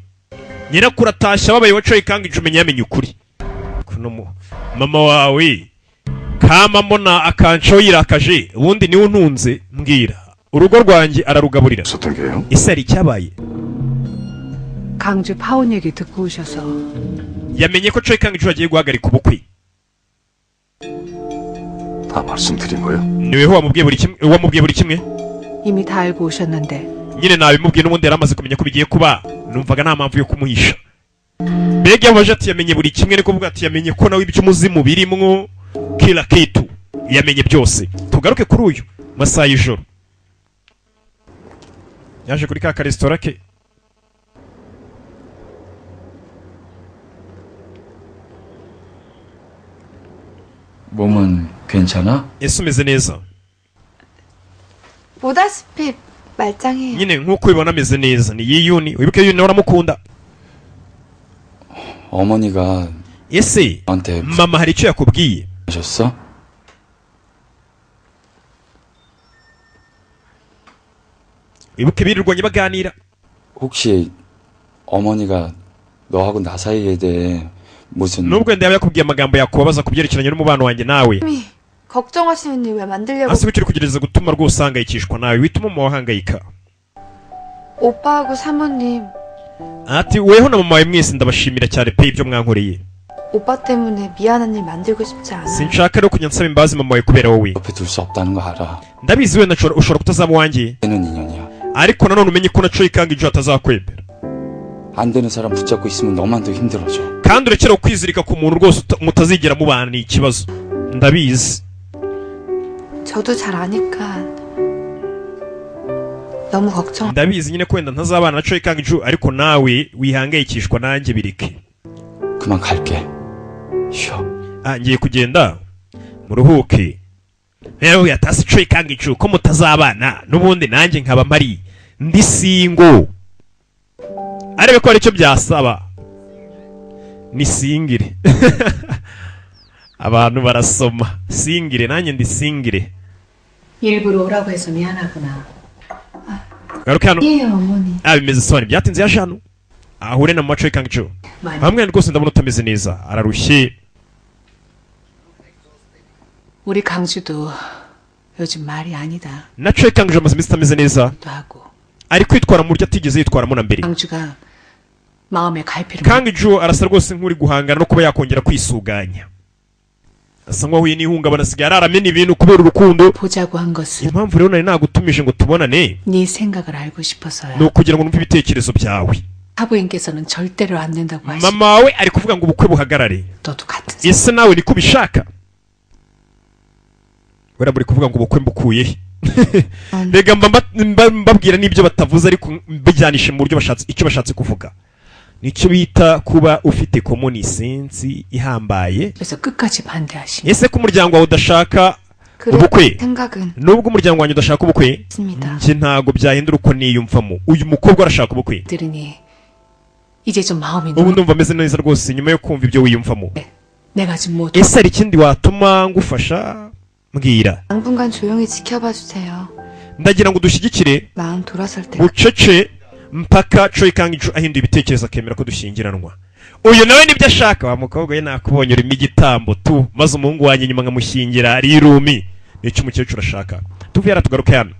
Nyirakuru atashye ababaye wa Choi Kang icumenya yamenye ukuri. Kuno mama wawe kama mbona akancaho yirakaje ubundi niwe untunze mbwira urugo rwanjye ararugaburira. Ese hari icyabaye? 강주 파혼 얘기 듣고 오셔서 yamenye ko Choi Kang agiye guhagarika ubukwe. 다 말씀드린 거예요? niwe wamubwiye buri kimwe? 이미 다 알고 오셨는데 nyine nabimubwiye n'ubundi yari amaze kumenya ko bigiye kuba numvaga nta mpamvu yo kumuhisha. Mbega yabaje ati yamenye buri kimwe niko kuvuga ati yamenye ko nawe iby'umuzimu birimwo kila kitu yamenye byose. Tugaruke kuri uyu masaha y'ijoro yaje kuri ka resitora ke. 몸은 괜찮아? ese umeze neza? 보다시피 말짱해요. nyine nk'uko ubibona ameze neza. ni yiyuni wibuke yuni nawe uramukunda. 어머니가 ese 나한테 mama hari icyo yakubwiye? 하셨어? wibuke birirwanye baganira. 혹시 어머니가 너하고 나 사이에 대해 무슨 nubwo wenda yaba yakubwiye amagambo yakubabaza ku byerekeranye n'umubano wanjye nawe 걱정하시는 일 왜 만들려고? ase bikiri kugereza gutuma rwose uhangayikishwa nawe wituma mama wahangayika. 오빠하고 사모님, ati weho na mama wawe mwese ndabashimira cyane pe ibyo mwankoreye. 오빠 때문에 미안한 일 만들고 싶지 않아요. sinshaka rero kujya nsaba imbabazi mama wawe kubera wowe. 옆에 둘 수 없다는 거 알아. ndabizi wenda ushobora kutazaba uwanjye 되는 인연이야. ariko nanone umenye ko na Choi Kang ejo atazakwemera. 안 되는 사람 붙잡고 있으면 너만 더 힘들어져. kandi urekera kwizirika ku muntu rwose mutazigera mubana ni ikibazo. ndabizi. 저도 잘 아니까 너무 걱정. ndabizi nyine ko wenda ntazabana na Choi Kang ejo ariko nawe wihangayikishwa nanjye bireke. 그만 갈게. 쉬어. ngiye kugenda muruhuke. rero yatasi Choi Kang ejo ko mutazabana n'ubundi nanjye nkaba mpari ndi singo. arebe ko hari icyo byasaba ni singire. abantu barasoma singire nanjye ndi singire. 일부러 오라고 해서 미안하구나. garuka hano. 예, 어머니. bimeze soni byatinze yaje hano ahure na mama Choi Kang ejo. hamwe rwose ndabona utameze neza ararushye. 우리 강주도 요즘 말이 아니다. na Choi Kang ejo amaze iminsi atameze neza 또 하고 ari kwitwara mu buryo atigeze yitwaramo na mbere. 강주가 마음에 갈피를 Kang ejo arasa rwose nk'uri guhangana no kuba yakongera kwisuganya. asa nk'uwahuye n'ihungabana asigaye araramena ibintu kubera urukundo. 보자고 한 것은 impamvu rero nari nagutumije ngo tubonane 네 생각을 알고 싶어서야. ni ukugira ngo numve ibitekerezo byawe. 사부인께서는 절대로 안 된다고 하시고 mama wawe ari kuvuga ngo ubukwe buhagarare. 너도 같은 ese nawe niko ubishaka? wera muri kuvuga ngo ubukwe mbukuye he? rega mbabwira n'ibyo batavuze ariko mbijyanishe mu buryo icyo bashatse kuvuga. nicyo bita kuba ufite common sense ihambaye. 그래서 끝까지 반대하시니 ese ko umuryango wawe udashaka ubukwe? 생각은 nubwo umuryango wanjye udashaka ubukwe 있습니다. njye ntago byahindura uko niyumvamo. uyu mukobwa arashaka ubukwe. 들으니 이제 좀 마음이 ubu ndumva ameze neza rwose nyuma yo kumva ibyo wiyumvamo. 내가 지금 못 ese hari ikindi watuma ngufasha mbwira. 당분간 조용히 지켜봐 주세요. ndagira ngo dushyigikire 마음 돌아설 때. bucece mpaka Choi Kang ejo ahinduye ibitekerezo akemera ko dushyingiranwa. uyu nawe nibyo ashaka. wa mukobwa we nakubonye urimo igitambo tu maze umuhungu wanjye nyuma nkamushyingira ari irumi. nicyo umukecuru ashaka. tuvuye yaratugaruke hano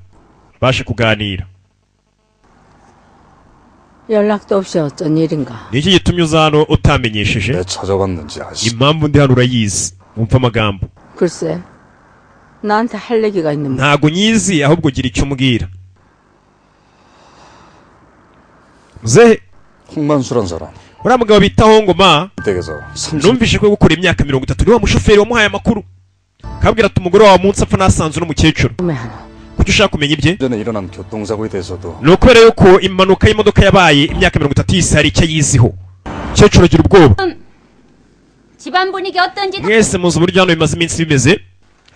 bashe kuganira. 연락도 없이 어쩐 일인가? ni iki gitumye uza hano utamenyesheje? 찾아갔는지 아시? impamvu ndi hano urayizi. wumva amagambo. 글쎄 나한테 할 얘기가 있는 ntago nyizi ahubwo gira icyo umbwira. muzehe 홍만수란 사람 uriya mugabo bitaho ngoma 댁에서 30... numvise ko gukora imyaka 30 niwe mushoferi wamuhaye amakuru kabwira ati umugore wawe munsi apfa nasanze n'umukecuru. kuki ushaka kumenya ibye? 전에 일어난 교통사고에 대해서도 ni ukubera yuko impanuka y'imodoka yabaye imyaka 30 yise hari icyo ayiziho. umukecuru agira ubwoba. 집안 분위기 어떤지 mwese muzi uburyo hano bimaze iminsi bimeze.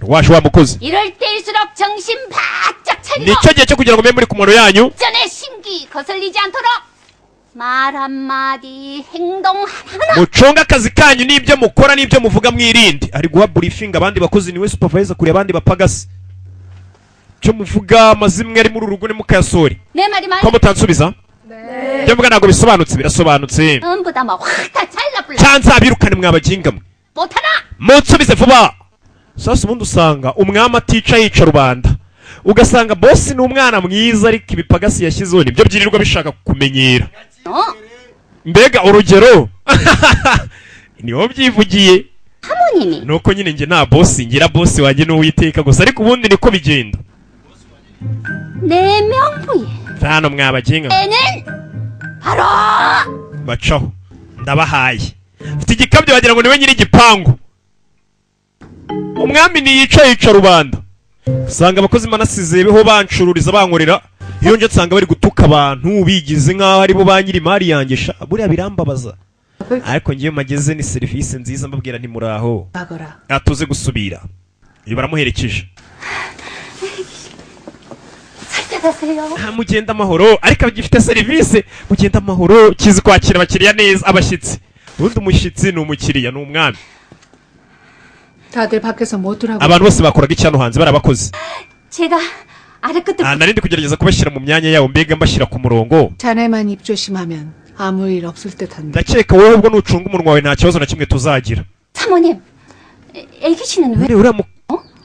rwaje wa mukozi 이럴 때일수록 정신 바짝 차리고 nicyo gihe cyo kugira ngo mbe muri ku mano yanyu 전에 신기 약속이 거슬리지 않도록 말 한마디 행동 하나 muconga akazi kanyu n'ibyo mukora n'ibyo muvuga mwirinde. Ari guha briefing abandi bakozi, niwe supervisor kuri abandi bapagasi. Cyo muvuga amazimwe ari muri urugo ni mukayasori. 내 말이 Ko mutansubiza? Byo mvuga ntabwo bisobanutse, birasobanutse. 전부다 막 확 다 잘라불라 Cyanza abirukane mwabaginga mwe. 못하나 Munsubize vuba. Sasa ubundi usanga umwami atica yica rubanda. Ugasanga boss ni umwana mwiza ariko ibipagasi yashyizeho nibyo byirirwa bishaka kumenyera. Mbega urugero niwo byivugiye. 사모님이 Nuko nyine nge nta boss ngira boss wanjye n'uwiteka gusa ariko ubundi niko bigenda. 내 명부에 Hano mwabaginga 애는 바로 bacaho ndabahaye. Mfite igikabyo bagira ngo niwe nyiri igipangu. Umwami niyica yica rubanda. Usanga abakozi manasizebeho bancururiza bankorera, iyo nje nsanga bari gutuka abantu bigize nkaho ari bo ba nyiri mari yangesha. Buriya birambabaza. Ariko ngiye mageze ni serivisi nziza mbabwira nti muraho. Atuze gusubira. Iyo baramuherekeje. Mugenda amahoro ariko abagifite serivisi mugenda amahoro kizi kwakira abakiriya neza abashyitsi. Ubundi umushyitsi ni umukiriya ni umwami. 다들 밖에서 못 들어가고. Abantu bose bakoraga icyano hanze barabakozi. 제가 아래 끝에 narindi kugerageza kubashyira mu myanya yabo mbega mbashyira ku murongo. 자네만 입 조심하면 아무 일 없을 듯한데. Ndakeka wowe ubwo nucunga umunwa wawe nta kibazo na kimwe tuzagira. 사모님 애기 씨는 왜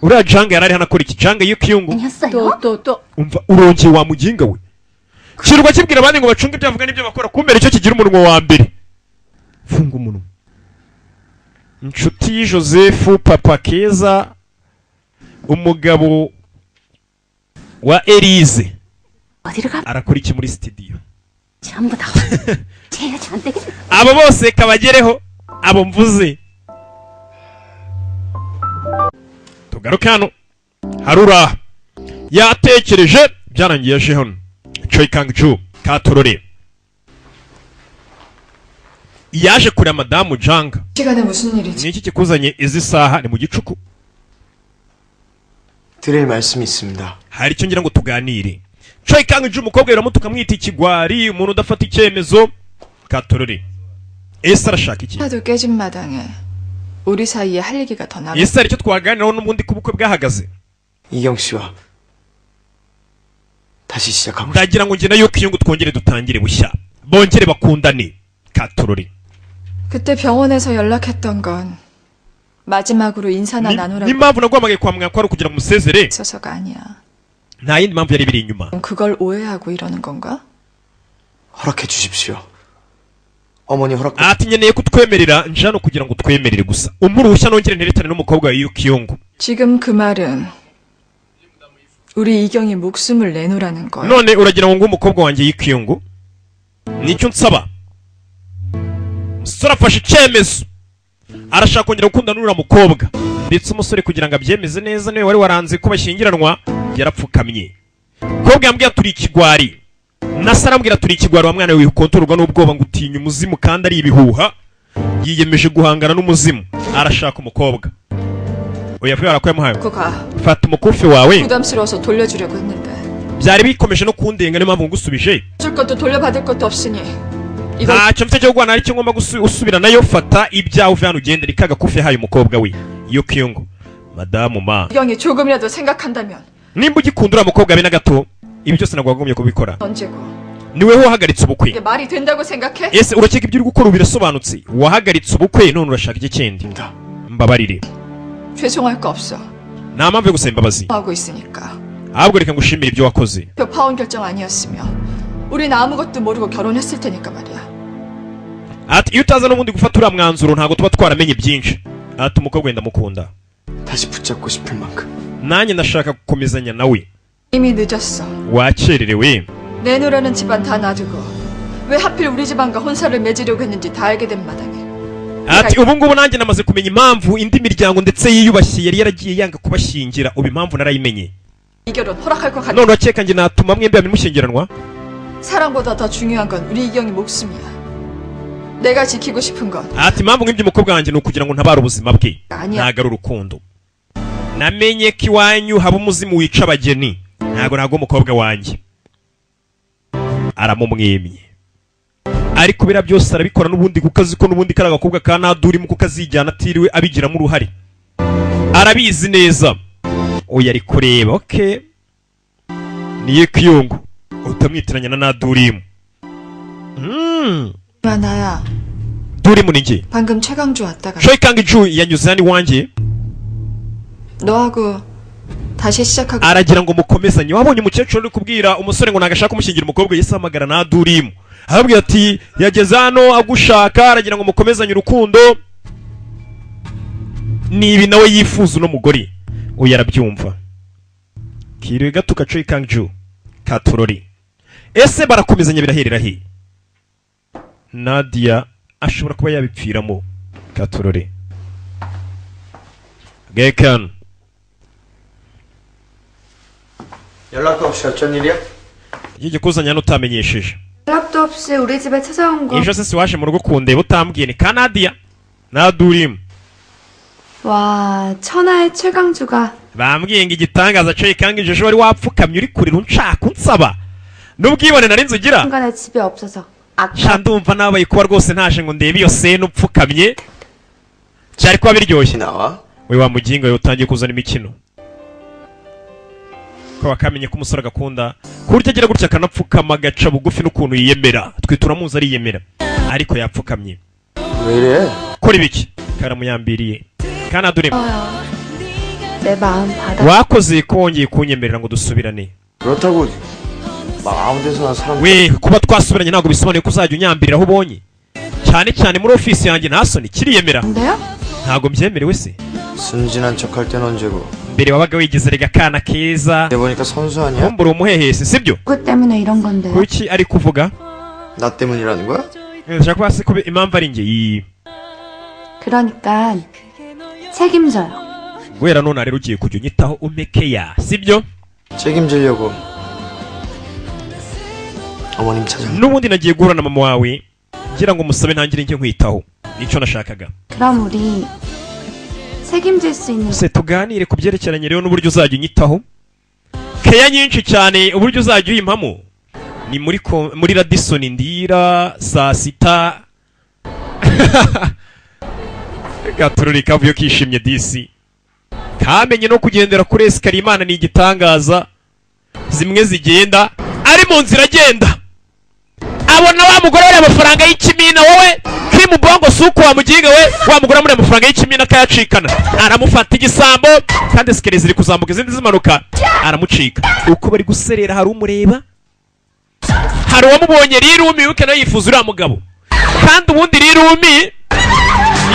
uriya janga yarari hano akora iki? Janga y'ikiyungu 또 umva urongeye wa muginga we. Kirwa kibwira abandi ngo bacunge ibyo bavuga n'ibyo bakora kumbera icyo kigira umunwa wa mbere. Funga umunwa. Inshuti Joseph Papa Keza umugabo wa Elise arakora iki muri studio? 전부 다 제가 저한테 abo bose kabagereho abo mvuze. Tugaruke hano harura yatekereje byarangiye aje hano Choi Kang-ju Katorore yaje kureba madamu Janga. 시간에 무슨 일이지? Niki kikuzanye izi saha ni mu gicuku? 드릴 말씀이 있습니다. Hari icyo ngira ngo tuganire. Choi Kang-ju umukobwa yaramutuka mwita ikigwari umuntu udafata icyemezo. Katorore ese arashaka iki? 하도 깨진 마당에 우리 사이에 할 얘기가 더 남아. ese hari icyo twaganiraho n'ubundi ku bukwe bwahagaze? 이경 씨와 다시 시작하고 ndagira ngo nge na Yukiyungu twongere dutangire bushya bongere bakundane. Katorore 그때 병원에서 연락했던 건 마지막으로 인사나 나누라고 n'impamvu naguhamagaye kwa muganga kwari ukugira ngo musezere 있어서가 아니야. nta yindi mpamvu yari biri inyuma. 그걸 오해하고 이러는 건가? 허락해 주십시오. 어머니 허락. ati nkeneye kutwemerera nje hano kugira ngo twemerere gusa umuruhushya nongere nteretane n'umukobwa wa Yukiyungu. 지금 그 말은 우리 이경이 목숨을 내놓으라는 거야. none uragira ngo umukobwa wanjye Yukiyungu nicyo nsaba? Umusore afashe icyemezo arashaka kongera gukundana n'uriya mukobwa ndetse umusore kugira ngo abyemeze neza niwe wari waranze ko bashyingiranwa yarapfukamye. Umukobwa yambwiye turi ikigwari nasa arambwira turi ikigwari wa mwana we ukontorwa n'ubwoba ngo utinya umuzimu kandi ari ibihuha. Yiyemeje guhangana n'umuzimu arashaka umukobwa. Oya fwe arakoyamuhaye. Fata umukufi wawe. 부담스러워서 돌려주려고 했는데. byari bikomeje no kundenga niyo mpamvu ngusubije. 줄 것도 돌려받을 것도 없으니. ntacyo mfite cyo guhana aricyo ngomba gusubira nayo. Fata ibyawe uve hano ugende rikaga kufi yahaye umukobwa we Yukiyungu. Madamu ma 이경이 조금이라도 생각한다면 nimba ugikunda uriya mukobwa be na gato ibi byose ntabwo wagomye kubikora. 언제고? niwe wahagaritse ubukwe. 이게 말이 된다고 생각해? ese urakeka ibyo uri gukora birasobanutse? wahagaritse ubukwe none urashaka iki kindi? mbabarire. 죄송할 거 없어. nta mpamvu yo gusaba imbabazi 하고 있으니까. ahubwo reka ngushimire ibyo wakoze. 표 파혼 결정 아니었으면 우린 아무것도 모르고 결혼했을 테니까 말이야. ati iyo utaza n'ubundi gufata uriya mwanzuro ntabwo tuba twaramenye byinshi. ati umukobwa wenda mukunda 다시 붙잡고 싶을 만큼. nanjye ndashaka gukomezanya nawe. 이미 늦었어. wakererewe. 내놓으라는 집안 다 놔두고 왜 하필 우리 집안과 혼사를 맺으려고 했는지 다 알게 된 마당에. ati ubu ngubu nanjye namaze kumenya impamvu indi miryango ndetse yiyubashye yari yaragiye yanga kubashyingira. ubu impamvu narayimenye. 이 결혼 허락할 것 같아. none urakeka njye natuma mwembi mushyingiranwa? 사랑보다 더 중요한 건 우리 이경이 목숨이야. 내가 지키고 싶은 건 ati impamvu nk'ibyo umukobwa wanjye ni ukugira ngo ntabare ubuzima bwe. 아니야. ntabwo ari urukundo. namenye ko iwanyu haba umuzimu wica abageni. ntabwo umukobwa wanjye. aramumwemye ariko biriya byose arabikora n'ubundi kuko azi ko n'ubundi kari agakobwa ka Nadurimu kuko azijyana atiriwe abigiramo uruhare arabizi neza oya ari kureba okay niye Kyungu utamwitiranya na Nadurimu 나야. Durimu ni nge 방금 최강주 왔다가. 최강주 yanyuze hano iwanjye 너하고 다시 시작하고. aragira ngo mukomezanye wabonye umukecuru uri kubwira umusore ngo nagashaka kumushyingira umukobwa yise amagara Nadurimu arabwira ati yageze hano agushaka aragira ngo mukomezanye urukundo nibi nawe yifuza uno mugore uyu arabyumva kiriwe gatuka 최강주 katurori ese barakomezanya biraherera he Nadia ashobora kuba yabipfiramo katurori Gekan 연락도 없이 어쩐 일이야? 이게 kozanya n'utamenyesheje 연락도 없이 우리 집에 찾아온 거. ejo se waje mu rugo kundeba utambwiye ni ka Nadia Nadurimu 와, 천하의 최강주가. bambwiye ngo igitangaza 최강주 ejo wari wapfukamye uri kurira unshaka unsaba n'ubwibone nari nzugira 순간에 집에 없어서. sha ndumva nabaye kuba rwose ntaje ngo ndebe iyo sene upfukamye cyari kuba biryoshye 나와? we wa muginga yo utangiye kuzana imikino ko bakamenye ko umusore agakunda ku buryo agira gutya akanapfukama agaca bugufi n'ukuntu yiyemera twe turamuzi ariyemera ariko yapfukamye 왜 이래? kora ibiki karamuyambiriye kana Nadurimu 내 마음 받아. wakoze ko wongeye kunyemerera ngo dusubirane 그렇다고 막 아무 데서나 사람 we kuba twasubiranye ntabwo bisobanuye ko uzajya unyambirira aho ubonye cyane cyane muri ofisi yanjye nta soni kiriyemera 근데요? ntabwo mbyemerewe se 순진한 척할 땐 언제고 mbere wabaga wigize rega kana keza 내 보니까 선수 아니야? kumbura umuhehesi sibyo 그것 때문에 이런 건데. kuki ari kuvuga 나 때문이라는 거야? ndashaka kuba se ko impamvu ari njye 그러니까 책임져요. guhera none rero ugiye kujya unyitaho umekeya sibyo 책임지려고 어머님 찾아 n'ubundi nagiye guhura na mama wawe ngira ngo musabe ntangire njye nkwitaho nicyo nashakaga 그럼 우리 책임질 수 있는. se tuganire ku byerekeranye rero n'uburyo uzajya unyitaho keya nyinshi cyane uburyo uzajya uyimpamo ni muri Radisson ndira saa sita gatururi kavuyo kishimye disi kamenye no kugendera kuri esikariye Imana ni igitangaza zimwe zigenda ari mu nzira agenda abona wa mugore wari amafaranga y'ikimina wowe kimubongo suku wa muginga we wa mugore muri amafaranga y'ikimina kayacikana aramufata igisambo kandi esikariye ziri kuzamuka izindi zimanuka aramucika uko bari guserera hari umureba hari uwamubonye Rirumi yuke nawe yifuza uriya mugabo kandi ubundi Rirumi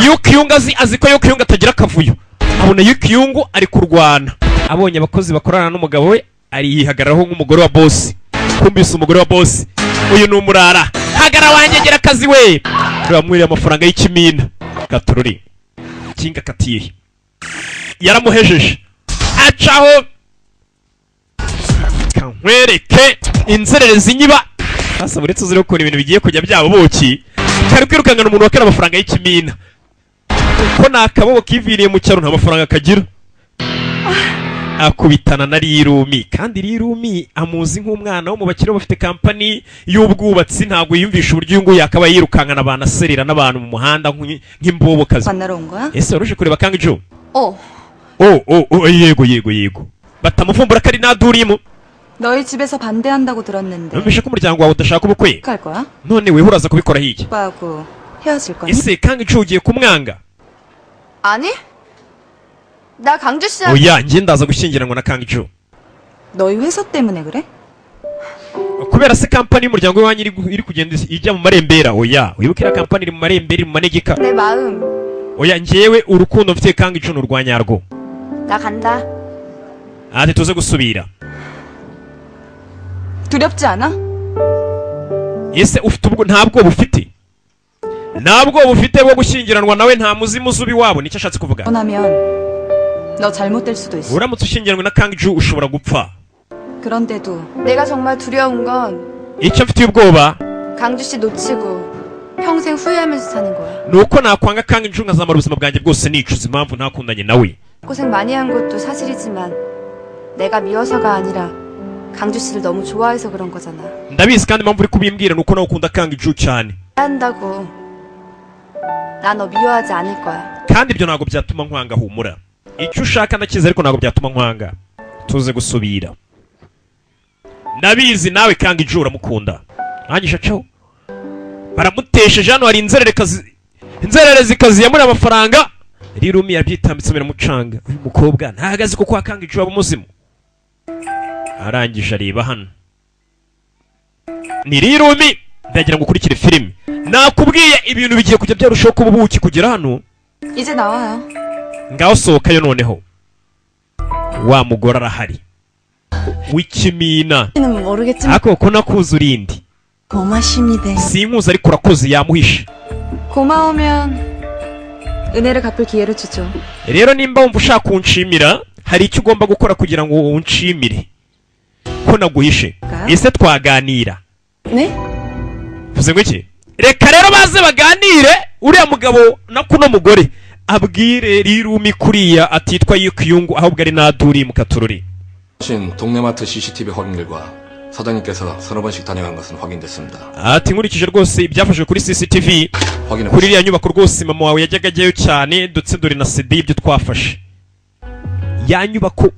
Yukyungu azi ko Yukyungu atagira akavuyo abona Yukyungu ari kurwana abonye abakozi bakorana n'umugabo we ari yihagararaho nk'umugore wa boss kumbise umugore wa boss uyu ni umurara hagara wangegera akazi we bamwiriye amafaranga y'ikimina gatururi kinga katiye yaramuhejeje acaho kankwereke inzererezi nyiba hasa buretse uzire ukuntu ibintu bigiye kujya byabo boki kari kwirukangana umuntu wakera amafaranga y'ikimina uko nakababo kiviriye mu cyaro nta mafaranga kagira akubitana na Rirumi kandi Rirumi amuzi nk'umwana wo mu bakire bafite kampani y'ubwubatsi ntabwo yiyumvisha uburyo uyu nguyu akaba yirukankana abantu aserera n'abantu mu muhanda nk'imbobokazi ese waruje kureba Kangjo yego batamuvumbura ko ari Nadurimu 너희 집에서 반대한다고 들었는데. numvishe ko umuryango wawe udashaka ubukwe 할 거야? none wewe uraza kubikora hiki 오빠하고 헤어질 거니? ese Kangjo ugiye kumwanga 아니? 나 강주 씨랑. oya njye ndaza gushyingiranwa na Kangjo 너희 회사 때문에 그래? kubera se kampani y'umuryango w'iwanyu iri kugenda ijya mu marembera oya wibuke iriya kampani iri mu marembera iri mu manegeka 내 마음. oya njyewe urukundo mfite Kangjo ni urwanyarwo 나 간다. ati tuze gusubira 두렵지 않아? ese ufite ubwo ntabwo bufite bwo gushyingiranwa nawe nta muzimu uzubi wabo nicyo ashatse kuvuga 원하면 너 잘못될 수도 있어. uramutse ushyingiranwe na Kangjo ushobora gupfa 그런데도 내가 정말 두려운 건 icyo mfitiye ubwoba 강주 씨 놓치고 평생 후회하면서 사는 거야. nuko nakwanga Kangjo nkazamara ubuzima bwanjye bwose nicuza impamvu ntakundanye nawe 고생 많이 한 것도 사실이지만 내가 미워서가 아니라 강주 씨를 너무 좋아해서 그런 거잖아. ndabizi kandi impamvu uri kubimbwira nuko nawe ukunda Kang-ju cyane. 한다고. 나 너 미워하지 않을 거야. kandi ibyo ntabwo byatuma nkwanga humura. icyo ushaka ndakiza ariko ntabwo byatuma nkwanga. tuze gusubira. ndabizi nawe Kang-ju uramukunda. ntangisha cyo baramutesheje hano hari inzererezi kaziye muri amafaranga. Rirumi yabyitambitse biramucanga. Uyu mukobwa ntahagaze ko kwa Kang-ju aba muzimu. arangije areba hano. ni Rirumi ndagira ngo ukurikire filime. nakubwiye ibintu bigiye kujya byarushaho kuba ubuki kugera hano. 이제 나와요. ngaho sohokayo noneho. wa mugore arahari w'ikimina. 모르겠지만 ariko ko nakuze urindi 고마심이대. sinkuze ariko urakoze yamuhishe. 고마우면 은혜를 갚을 기회를 주죠. rero nimba wumva ushaka kunshimira hari icyo ugomba gukora kugira ngo unshimire ko naguhishe. ese twaganira? 네? vuze ngo iki? reka rero baze baganire. uriya mugabo na kuno mugore abwire Rirumi kuriya atitwa Yukyungu ahubwo ari Naduri mu Katururi. 신 동네마트 CCTV 확인 결과 사장님께서 서너 번씩 다녀간 것은 확인됐습니다. ati nkurikije rwose ibyafashwe kuri CCTV 확인해 kuri iriya nyubako rwose mama wawe yajyaga ajyayo cyane ndetse dore na CD ibyo twafashe. ya nyubako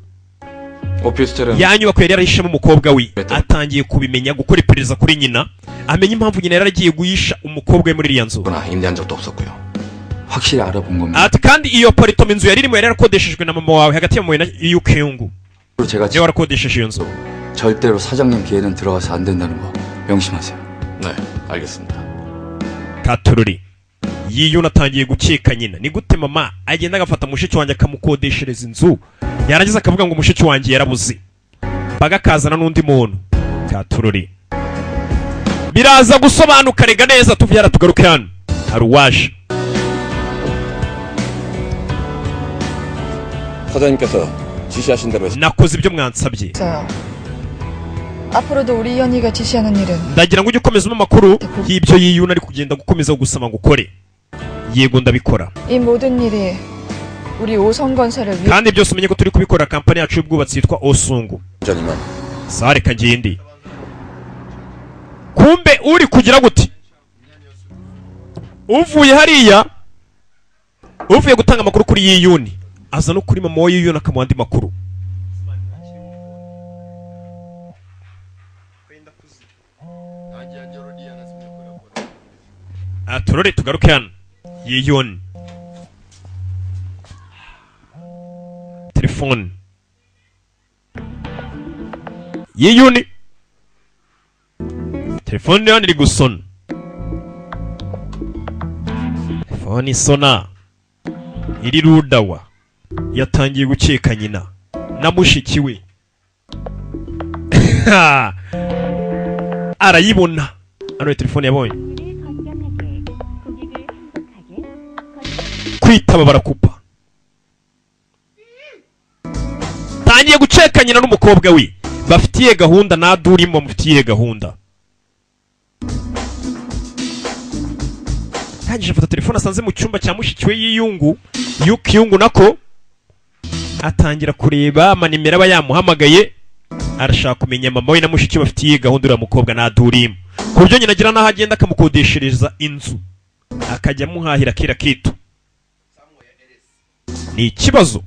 오피스텔은 ya nyubako yari yarahishemo umukobwa we atangiye kubimenya gukora iperereza kuri nyina amenya impamvu nyina yaragiye guhisha umukobwa we muri iriya nzu. 임대한 적도 없었고요. 확실히 알아본 겁니다. ati kandi iyo aparitment inzu yari irimo yari yarakodeshejwe na mama wawe hagati ya mama na Yukyungu. 제가 niwe warakodesheje iyo nzu. 절대로 사장님 기회는 들어가서 안 된다는 거 명심하세요. 네, 알겠습니다. Katururi Yiyun atangiye gukeka nyina. ni gute mama agenda agafata mushiki wanjye akamukodeshereza inzu yarangiza akavuga ngo mushiki wanjye yarabuze bagakazana n'undi muntu. Katururi biraza gusobanuka rega neza tuvyara tugaruke hano. hari uwaje. 사장님께서 지시하신 대로 nakoze ibyo mwansabye. 앞으로도 우리 이현이가 지시하는 일은 ndagira ngo ujye ukomeza umpa amakuru y'ibyo Yiyun ari kugenda gukomeza gusama ngo ukore. yego ndabikora. 이 모든 일이 우리 오성건설을 위해 kandi byose umenye ko turi kubikora kampani yacu y'ubwubatsi yitwa Osungu. sawa reka ngende. kumbe uri kugira gute uvuye hariya uvuye gutanga amakuru kuri Yiyun aza no kuri mama wa Yiyun akamuha andi makuru. turore tugaruke hano. Yiyun telefone Yiyun telefone hano iri gusona. telefone isona iri rudawa yatangiye gukeka nyina na mushiki we. arayibona hano telefone yabonye kwitaba barakupa. tangiye guceka nyina n'umukobwa we bafitiye gahunda na Durimo mufitiye gahunda. kangije afata telefone asanze mu cyumba cya mushiki we Yukyungu nako atangira kureba amanimero aba yamuhamagaye arashaka kumenya mama we na mushiki bafitiye gahunda uriya mukobwa na Durimo ku buryo nyina agira n'aho agenda akamukodeshereza inzu akajya amuhahira kira kitu. ni ikibazo.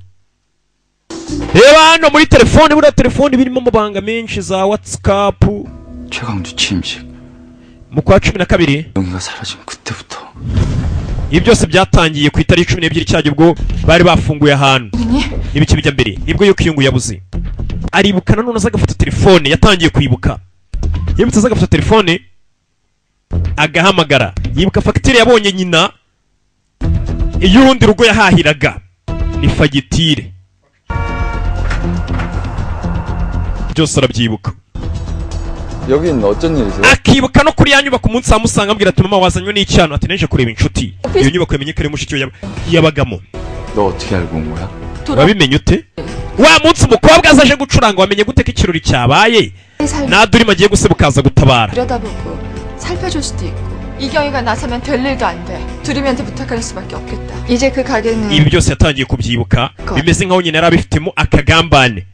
reba hano muri telefone buriya telefone birimo amabanga menshi za WhatsApp. 최강주 취임식 mu kwa 12 영희가 사라진 그때부터 ibi byose byatangiye ku itariki 12 cyajya ubwo bari bafunguye ahantu ibiki bijya mbere nibwo Yukyungu yabuze. aribukana none azagafata telefone yatangiye kwibuka yibutse azagafata telefone agahamagara yibuka fagitire yabonye nyina iy'urundi rugo yahahiraga ni fagitire byose arabyibuka. 여긴 어쩐 일이세요? akibuka no kuri ya nyubako umunsi amusanga ambwira ati mama wazanywe n'icyano ati neje kureba inshuti. iyo nyubako yamenye ko ari mushiki we yabagamo. 너 어떻게 알고 온 거야? wabimenye ute? wa munsi umukobwa azaje gucuranga wamenye gute ko ikirori cyabaye Nadurimo agiye gusebuka aza gutabara. 들여다보고 살펴줄 수도 있고 이경이가 나서면 될 일도 안 돼. 두림이한테 부탁할 수밖에 없겠다. 이제 그 가게는 ibi byose yatangiye kubyibuka bimeze nkaho nyina yari abifitemo akagambane.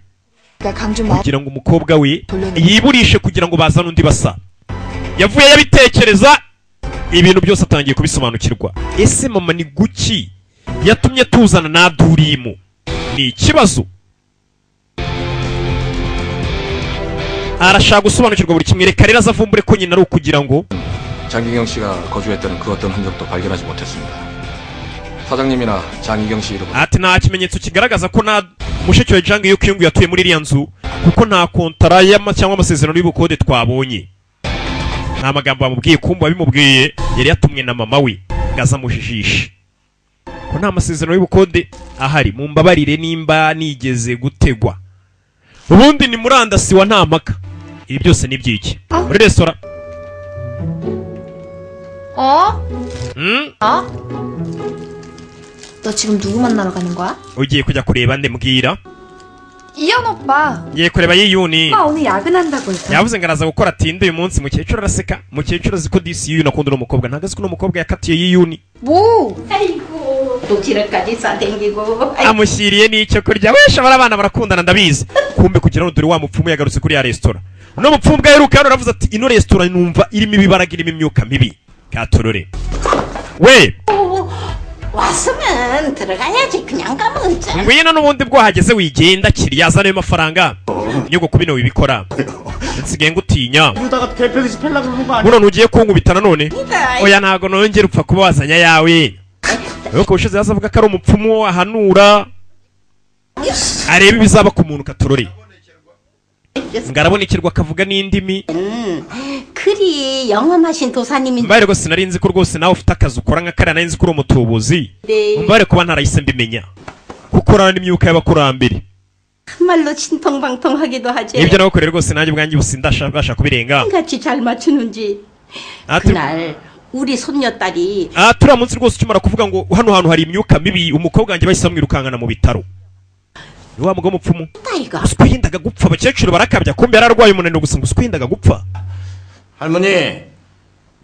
kugira ngo umukobwa we yiburishe kugira ngo bazane undi basa. Yavuye yabitekereza ibintu byose atangiye kubisobanukirwa. Ese mama ni guki yatumye tuzana na Durimu? Ni ikibazo. arashaka gusobanukirwa buri kimwe. Reka rero azavumbure ko nyina ari ukugira ngo 장기경 씨가 거주했다는 그 어떤 흔적도 발견하지 못했습니다. 사장님이나 장기경 씨 이름은 ati nta kimenyetso kigaragaza ko na mushiki wa Jang Yukyung yatuye muri iriya nzu kuko nta kontara cyangwa amasezerano y'ubukode twabonye. Nta magambo bamubwiye, kumva bimubwiye yari yatumwe na mama we ngaza mujijisha ko nta masezerano y'ubukode ahari. Mumbabarire nimba nigeze gutegwa. Ubundi ni murandasi wa nta maka. Ibi byose ni byiki muri restaurant. 너 지금 누구 만나러 가는 거야? ugiye kujya kureba nde mbwira? 이현 오빠. Ngiye kureba Yiyuni. 오빠 오늘 야근한다고 했어. yavuze ngo araza gukora atinde uyu munsi. Mukecuru araseka. Mukecuru azi ko disi Yiyuni akunda umukobwa. Ntago azi ko umukobwa yakatiye Yiyuni. 뭐? 아이고 도지를까지 싸댕기고. amushyiriye n'icyo kurya. Wesha abana barakundana ndabizi. Kumbe kugira ngo dore wa mupfumu yagarutse kuri ya restaurant. No mupfumu bwa heruka hano aravuze ati ino restaurant numva irimo ibibaraga, irimo imyuka mibi. Katorore we 왔으면 들어가야지. 그냥 가면 어째. ngwino n'ubundi bwo hageze wigenda kiriya azanayo mafaranga nyugo kubino wibikora. nsigaye ngutinya. 이러다가 개패듯이 펠라 그러는 거 아니야? buno nugiye kunkubita nanone. oya ntago nongera upfa kuba wazanya yawe. Yuko ushize yazavuga ko ari umupfumu ahanura areba ibizaba ku muntu. Katorore ngarabonekerwa akavuga n'indimi. 그리 영험하신 도사님인데. mbare rwose nari nzi ko rwose nawe ufite akazi ukora nka kariya. nari nzi ko uri umutubuzi. mbare kuba ntarahise mbimenya kuko urana n'imyuka y'abakurambere. 정말로 신통방통하기도 하지. ibyo nabakorera rwose nanjye ubwanjye ubu sindabasha kubirenga. 같이 잘 맞추는지. 그날 우리 손녀딸이 turiya munsi rwose ukimara kuvuga ngo hano hantu hari imyuka mibi, umukobwa wanjye bahise bamwirukankana mu bitaro. ni wa mugabo mupfumu. usiko yendaga gupfa. abakecuru barakabya, kumbe yararwaye umunaniro gusa ngo usiko yendaga gupfa. 할머니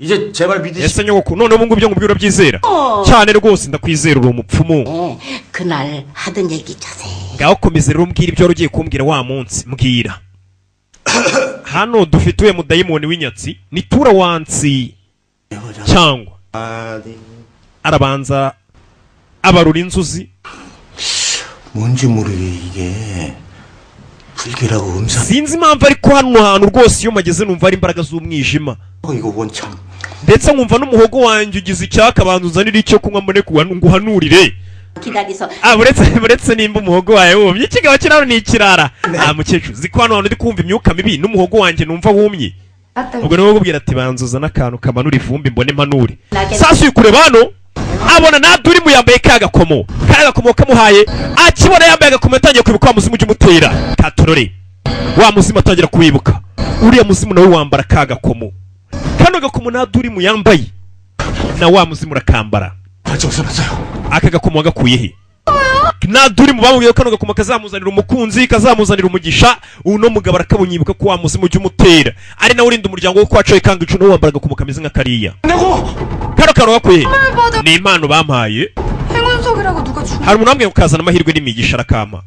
이제 제발 믿으시. ese nyogoko none ubu ngubu ibyo ngubyo urabyizera? cyane rwose ndakwizera uri umupfumu. 그날 하던 얘기 자세히. ngaho komeza rero umbwira ibyo wari ugiye kumbwira wa munsi. mbwira. hano dufite uwe mudayimoni w'inyatsi ni tura wansi cyangwa arabanza abarura inzuzi. 뭔지 모르게 이게 불길하고 음산. sinzi impamvu ariko hano hantu rwose iyo mageze numva ari imbaraga z'umwijima. 이거 원참. ndetse nkumva n'umuhogo wanjye ugize icyaka abantu uzanira icyo kunywa mbone nguhanurire. 기다리서. buretse nimba umuhogo wawe wumye. ikigabo kiraro ni ikirara. mukecuru ziko hano hantu ndi kumva imyuka mibi n'umuhogo wanjye numva wumye. ubwo niwe kubwira ati banzuza n'akantu kamanura ivumbi mbone mpanure. sasa uyu kureba hano abona na Durimu yambaye kagakomo kamuhaye. akibona yambaye agakomo yatangiye kwibuka wa muzimu ujya umutera. Katorore wa muzimu atangira kuwibuka. uriya muzimu nawe wambara kagakomo. kano gakomo na Durimu yambaye na wa muzimu urakambara. aka gakomo wagakuye he? na Durimu bamubwiye ko kano gakomo kazamuzanira umukunzi, kazamuzanira umugisha. uno mugabo arakabunyibuka ko wa muzimu ujya umutera ari nawe urinda umuryango wo kwacoye kanga icuno wambara agakomo kameze nka kariya. kano karo gakuye ni impano bampaye. 행운석이라고 누가 주? hari umuntu wambwiye ukazana amahirwe n'imigisha arakama.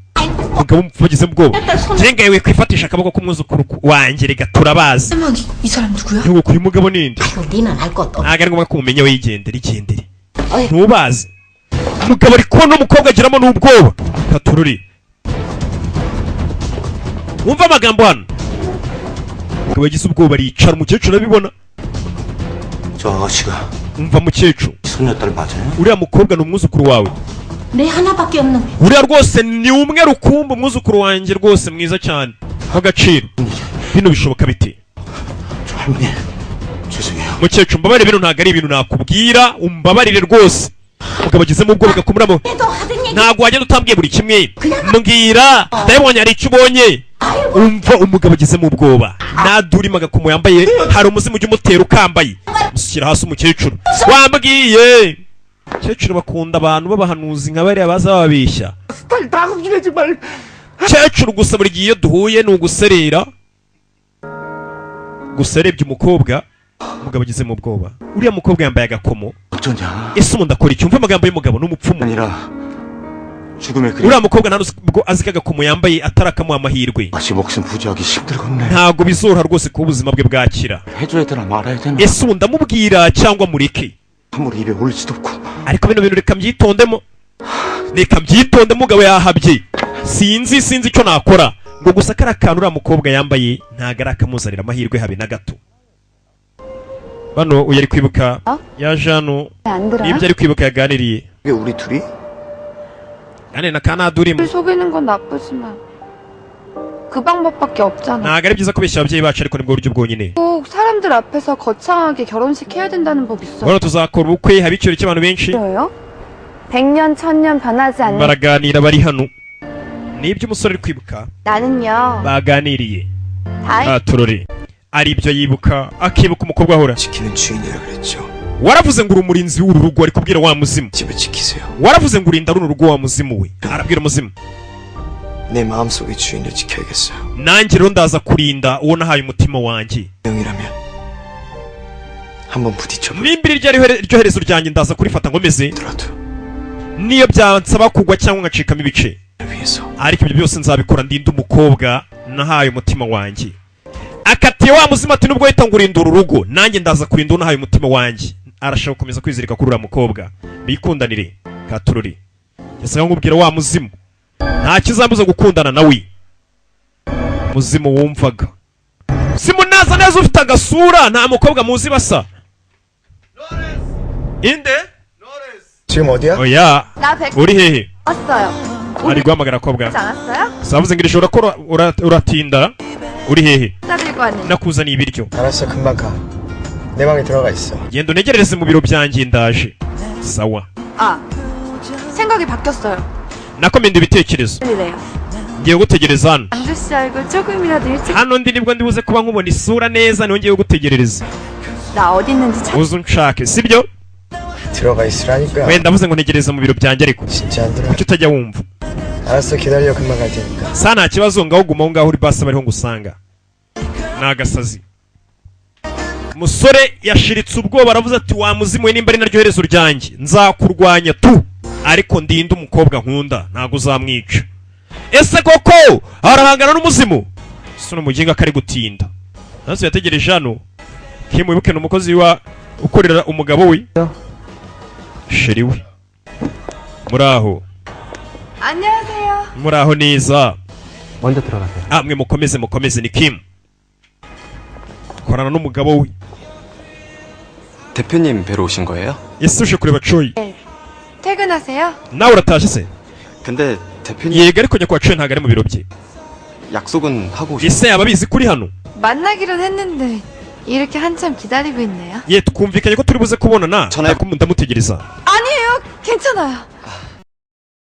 mugabo mvugize ubwoba. ngengaye kwifatisha akaboko k'umwuzukuru wanjye rega turabazi. 이 사람 누구야? nyogoko uyu mugabo ninde? 니는 알 것도. ntabwo ari ngombwa ko umenya we yigendere. ntubazi. umugabo ari kubona umukobwa agiramo n'ubwoba. Katururi wumva amagambo hano. umugabo yagize ubwoba aricara. umukecuru arabibona. 저 아가씨가 umva mukecuru 손녀딸 맞아요? uriya mukobwa ni umwuzukuru wawe? 내 하나밖에 없는. uriya rwose ni umwe rukumbi. umwuzukuru wanjye rwose mwiza cyane w'agaciro. bino bishoboka bite? 할머니 죄송해요. mukecuru mbabarire, bino ntabwo ari ibintu nakubwira. umbabarire rwose. umugabo agizemo ubwoba agakumuramo. ntabwo wagenda utambwiye buri kimwe. mbwira ndabibonye hari icyo ubonye. umva umugabo agizemo ubwoba. na Durimu agakomo yambaye hari umuzimu ujya umutera ukambaye. mushyira hasi umukecuru. wambwiye mukecuru bakunda abantu b'abahanuzi nka bariya baza bababeshya. mukecuru gusa buri gihe iyo duhuye ni uguserera gusa. arebye umukobwa, umugabo agizemo ubwoba. uriya mukobwa yambaye agakomo. ese umuntu akora iki? umva amagambo y'umugabo n'umupfumu. 죽음의 그림. uriya mukobwa ntabwo azi ko agakomo yambaye atarakamuha amahirwe. 다시 목숨 부지하기 힘들겠네. ntabwo bizoroha rwose kuba ubuzima bwe bwakira. 해줘야 되나 말아야 되나. ese ubu ndamubwira cyangwa mureke? 아무리 입에 올리지도 없고. ariko bino bintu reka mbyitondemo. reka mbyitondemo umugabo yahabye. sinzi icyo nakora ngo gusa kari akantu uriya mukobwa yambaye ntabwo ari akamuzanira amahirwe habe na gato. bano uyu ari kwibuka yaje hano n'ibyo ari kwibuka yaganiriye. 이게 우리 둘이? ganira na kanadurimo. 속이는 건 나쁘지만 그 방법밖에 없잖아. ntabwo ari byiza kubeshya ababyeyi bacu ariko nibwo buryo bwonyine. 꼭 사람들 앞에서 거창하게 결혼식 해야 된다는 법 있어. bano tuzakora ubukwe haba ikirori cy'abantu benshi. 뭐요? 100년 1000년 변하지 않는. baraganira bari hano. nibyo umusore ari kwibuka. 나는요. baganiriye. 다 turore. ari ibyo yibuka akibuka umukobwa ahora. 지키는 주인이라 그랬죠. waravuze ngo uri umurinzi w'uru rugo ari kubwira wa muzimu. 집을 지키세요. waravuze ngo urinda runo rugo wa muzimu we. arabwira umuzimu. 내 마음속의 주인을 지켜야겠어요. nanjye rero ndaza kurinda uwo nahaye umutima wanjye. 명이라면 한번 부딪혀. nimba iryo herezo ryanjye ndaza kurifata ngo meze. niyo byansaba kugwa cyangwa ngacikamo ibice. ariko ibyo byose nzabikora ndinda umukobwa nahaye umutima wanjye. akatiye wa muzima ati nubwo wita ngo urinda uru rugo nanjye ndaza kurinda uwo nahaye umutima wanjye. arashaka gukomeza kwizirika kuri uriya mukobwa bikundanire katururi. yasaga nkubwira wa muzimu nta kizambuza gukundana nawe. muzimu wumvaga muzimu naza neza ufite agasura nta mukobwa muzi basa. inde 지금 어디야? oya 나 백. uri hehe? 왔어요. ari guhamagara akobwa. 하지 않았어요? savuze ngo irishobora ko uratinda. uri hehe? 싸들고 왔네. nakuzaniye ibiryo. 알았어, 금방 가. 내 방에 들어가 있어. genda unegerereze mu biro byanjye ndaje. sawa. 아, 생각이 바뀌었어요. nakomenda ibitekerezo. 이래요. ngiye gutegereza hano. 안주 씨 알고 조금이라도 일찍. hano ndi nibwo ndibuze kuba nkubona isura neza niho ngiye gutegerereza. 나 어디 있는지 찾. uze unshake sibyo? 들어가 있으라니까. wenda mvuze ngo ntegereza mu biro byanjye ariko 진짜 안 들어. kuki utajya wumva? 알았어, 기다려. 금방 갈 테니까. sa nta kibazo ngaho guma aho ngaho uri basi bariho ngusanga. ni agasazi. umusore yashiritse ubwoba aravuze ati wa muzimu we nimba ari naryo herezo ryanjye nzakurwanya tu ariko ndinde umukobwa nkunda ntabwo uzamwica. ese koko arahangana n'umuzimu? si umuginga kari gutinda. nazo yategereje hano kimubibuke n'umukozi wa ukorera umugabo we sheri we. muraho 안녕하세요. muraho neza. 먼저 들어가세요. mwe mukomeze ni Kim. korana n'umugabo we. 대표님 뵈러 오신 거예요? ese uje kureba Choi? 퇴근하세요? nawe uratashye se? 근데 대표님 yego ariko nyakubahwa Choi ntabwo ari mu biro bye. 약속은 하고 오셨... ese yaba abizi kuri hano? 만나기로는 했는데 이렇게 한참 기다리고 있네요. ye twumvikanye ko turi buze kubonana ndamutegereza. 아니에요. 괜찮아요.